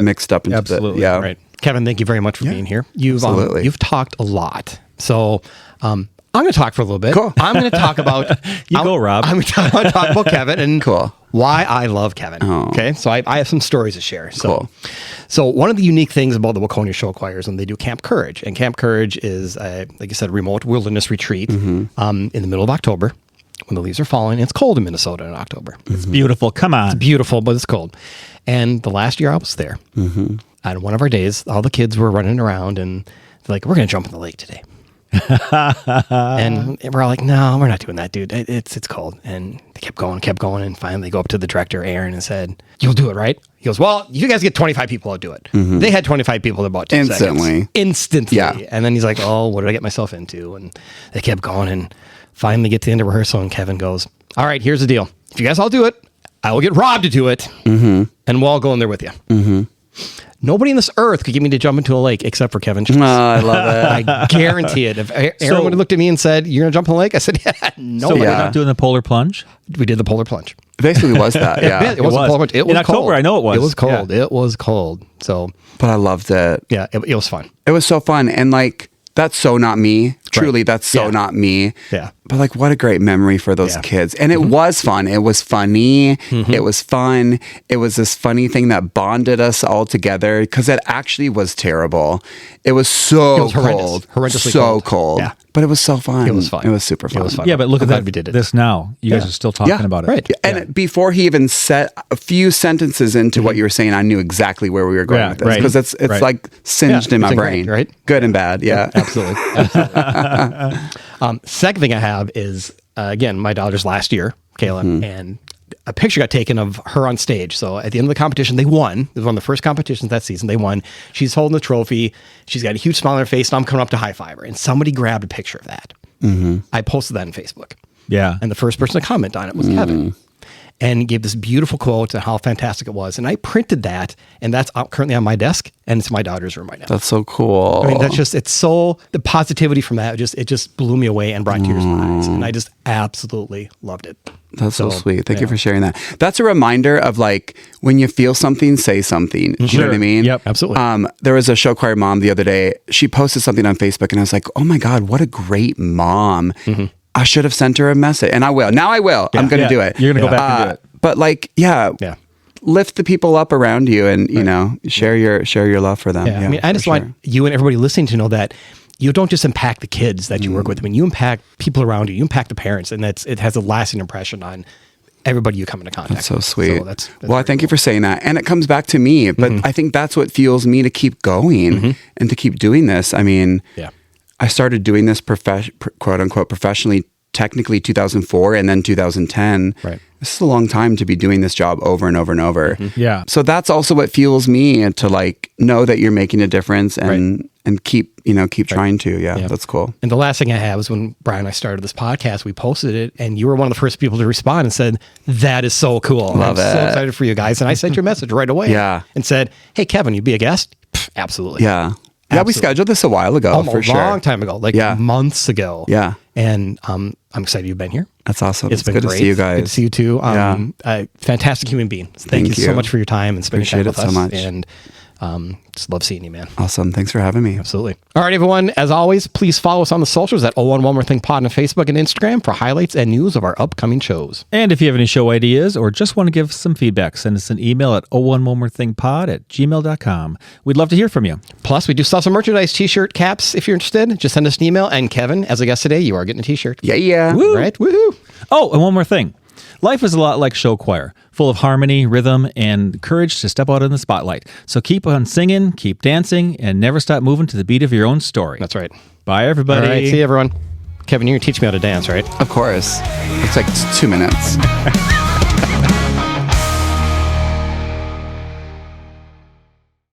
Speaker 4: mixed up into
Speaker 3: Absolutely.
Speaker 2: Right. Kevin, thank you very much for being here. You've talked a lot. So I'm going to talk for a little bit.
Speaker 4: Cool.
Speaker 2: I'm going to talk about...
Speaker 3: go, Rob.
Speaker 2: I'm going to talk about Kevin and why I love Kevin. Oh. Okay, so I have some stories to share. So one of the unique things about the Waconia Show Choirs, and they do Camp Courage. And Camp Courage is, like you said, a remote wilderness retreat in the middle of October when the leaves are falling. It's cold in Minnesota in October.
Speaker 3: It's beautiful. Come on.
Speaker 2: It's beautiful, but it's cold. And the last year I was there, on one of our days, all the kids were running around and they're like, we're going to jump in the lake today. And we're all like, no, we're not doing that, dude. It's cold. And they kept going. And finally they go up to the director, Aaron, and said, you'll do it, right? He goes, well, you guys get 25 people, I'll do it. They had 25 people in about 10 seconds. Instantly. Yeah. And then he's like, oh, what did I get myself into? And they kept going and finally get to the end of rehearsal. And Kevin goes, all right, here's the deal. If you guys all do it, I will get Rob to do it. And we'll all go in there with you. Nobody on this earth could get me to jump into a lake except for Kevin Chase.
Speaker 4: Oh, I love it.
Speaker 2: I guarantee it. If Aaron would have looked at me and said, you're going to jump in the lake? I said, yeah, no.
Speaker 3: So we're not doing the polar plunge?
Speaker 2: We did the polar plunge.
Speaker 4: Basically was that, yeah.
Speaker 2: It was a polar plunge. It was
Speaker 3: in October,
Speaker 2: cold.
Speaker 3: I know it was.
Speaker 2: It was cold. Yeah. It was cold. So,
Speaker 4: but I loved it.
Speaker 2: Yeah, it was fun.
Speaker 4: It was so fun. And like, that's so not me. Truly, that's so not me. Yeah. But like, what a great memory for those kids. And it was fun. It was funny. It was fun. It was this funny thing that bonded us all together because it actually was terrible. It was so cold. Horrendously cold. Yeah. But it was so fun.
Speaker 2: It was fun.
Speaker 4: It was super fun.
Speaker 2: It was fun.
Speaker 3: Yeah, but look at that.
Speaker 2: We did it.
Speaker 3: This now. You guys are still talking about it.
Speaker 2: Right.
Speaker 4: And before he even said a few sentences into what you were saying, I knew exactly where we were going with this. Because it's like singed in my brain.
Speaker 2: Right?
Speaker 4: Good and bad. Yeah.
Speaker 2: Absolutely. Second thing I have is, again, my daughter's last year, Kayla, and a picture got taken of her on stage. So at the end of the competition, they won. It was one of the first competitions that season. They won. She's holding the trophy. She's got a huge smile on her face, and I'm coming up to high five her. And somebody grabbed a picture of that. I posted that on Facebook.
Speaker 3: Yeah.
Speaker 2: And the first person to comment on it was Kevin. And he gave this beautiful quote on how fantastic it was. And I printed that, and that's currently on my desk, and it's in my daughter's room right now.
Speaker 4: That's so cool.
Speaker 2: I mean, that's just, it's so, the positivity from that, it just blew me away and brought tears to my eyes. And I just absolutely loved it.
Speaker 4: That's so sweet. Thank you for sharing that. That's a reminder of like, when you feel something, say something. You know what I mean?
Speaker 2: Yep, absolutely.
Speaker 4: There was a show choir mom the other day. She posted something on Facebook, and I was like, oh my God, what a great mom. I should have sent her a message, and I will. Now I will. I'm going to do it.
Speaker 3: You're going to go back and do it.
Speaker 4: But like, lift the people up around you, and you know, share your love for them.
Speaker 2: Yeah, I mean, I just want you and everybody listening to know that you don't just impact the kids that you work with. I mean, you impact people around you. You impact the parents, and it has a lasting impression on everybody you come into contact with.
Speaker 4: That's so sweet.
Speaker 2: So that's
Speaker 4: well, I thank you for saying that. And it comes back to me, but I think that's what fuels me to keep going and to keep doing this. I mean, I started doing this quote unquote professionally, technically 2004 and then 2010.
Speaker 2: Right.
Speaker 4: This is a long time to be doing this job over and over and over.
Speaker 3: Yeah.
Speaker 4: So that's also what fuels me to like know that you're making a difference and keep trying to. Yeah, that's cool.
Speaker 2: And the last thing I had was when Brian and I started this podcast, we posted it, and you were one of the first people to respond and said, "That is so cool. I'm so excited for you guys." And I sent your message right away. And said, "Hey, Kevin, you be a guest?" Pff, absolutely.
Speaker 4: Yeah. Yeah, we scheduled this a while ago, for sure.
Speaker 2: A long time ago, like months ago.
Speaker 4: Yeah.
Speaker 2: And I'm excited you've been here.
Speaker 4: That's awesome.
Speaker 2: It's been
Speaker 4: good
Speaker 2: great.
Speaker 4: to see you guys.
Speaker 2: Good to see you too. Fantastic human being. Thank you so much for your time and spending time with us.
Speaker 4: Appreciate it so much.
Speaker 2: And just love seeing you, man.
Speaker 4: Awesome. Thanks for having me.
Speaker 2: Absolutely. All right, everyone. As always, please follow us on the socials at 01 One More Thing Pod on Facebook and Instagram for highlights and news of our upcoming shows.
Speaker 3: And if you have any show ideas or just want to give some feedback, send us an email at 01onemorethingpod@gmail.com. We'd love to hear from you.
Speaker 2: Plus, we do sell some merchandise, t-shirt, caps. If you're interested, just send us an email. And Kevin, as a guest today, you are getting a t-shirt.
Speaker 4: Yeah.
Speaker 2: Woo. Right? Woohoo.
Speaker 3: Oh, and one more thing. Life is a lot like show choir, full of harmony, rhythm, and courage to step out in the spotlight. So keep on singing, keep dancing, and never stop moving to the beat of your own story.
Speaker 2: That's right.
Speaker 3: Bye, everybody.
Speaker 2: All right. See you, everyone. Kevin, you're going to teach me how to dance, right?
Speaker 4: Of course. It's like 2 minutes.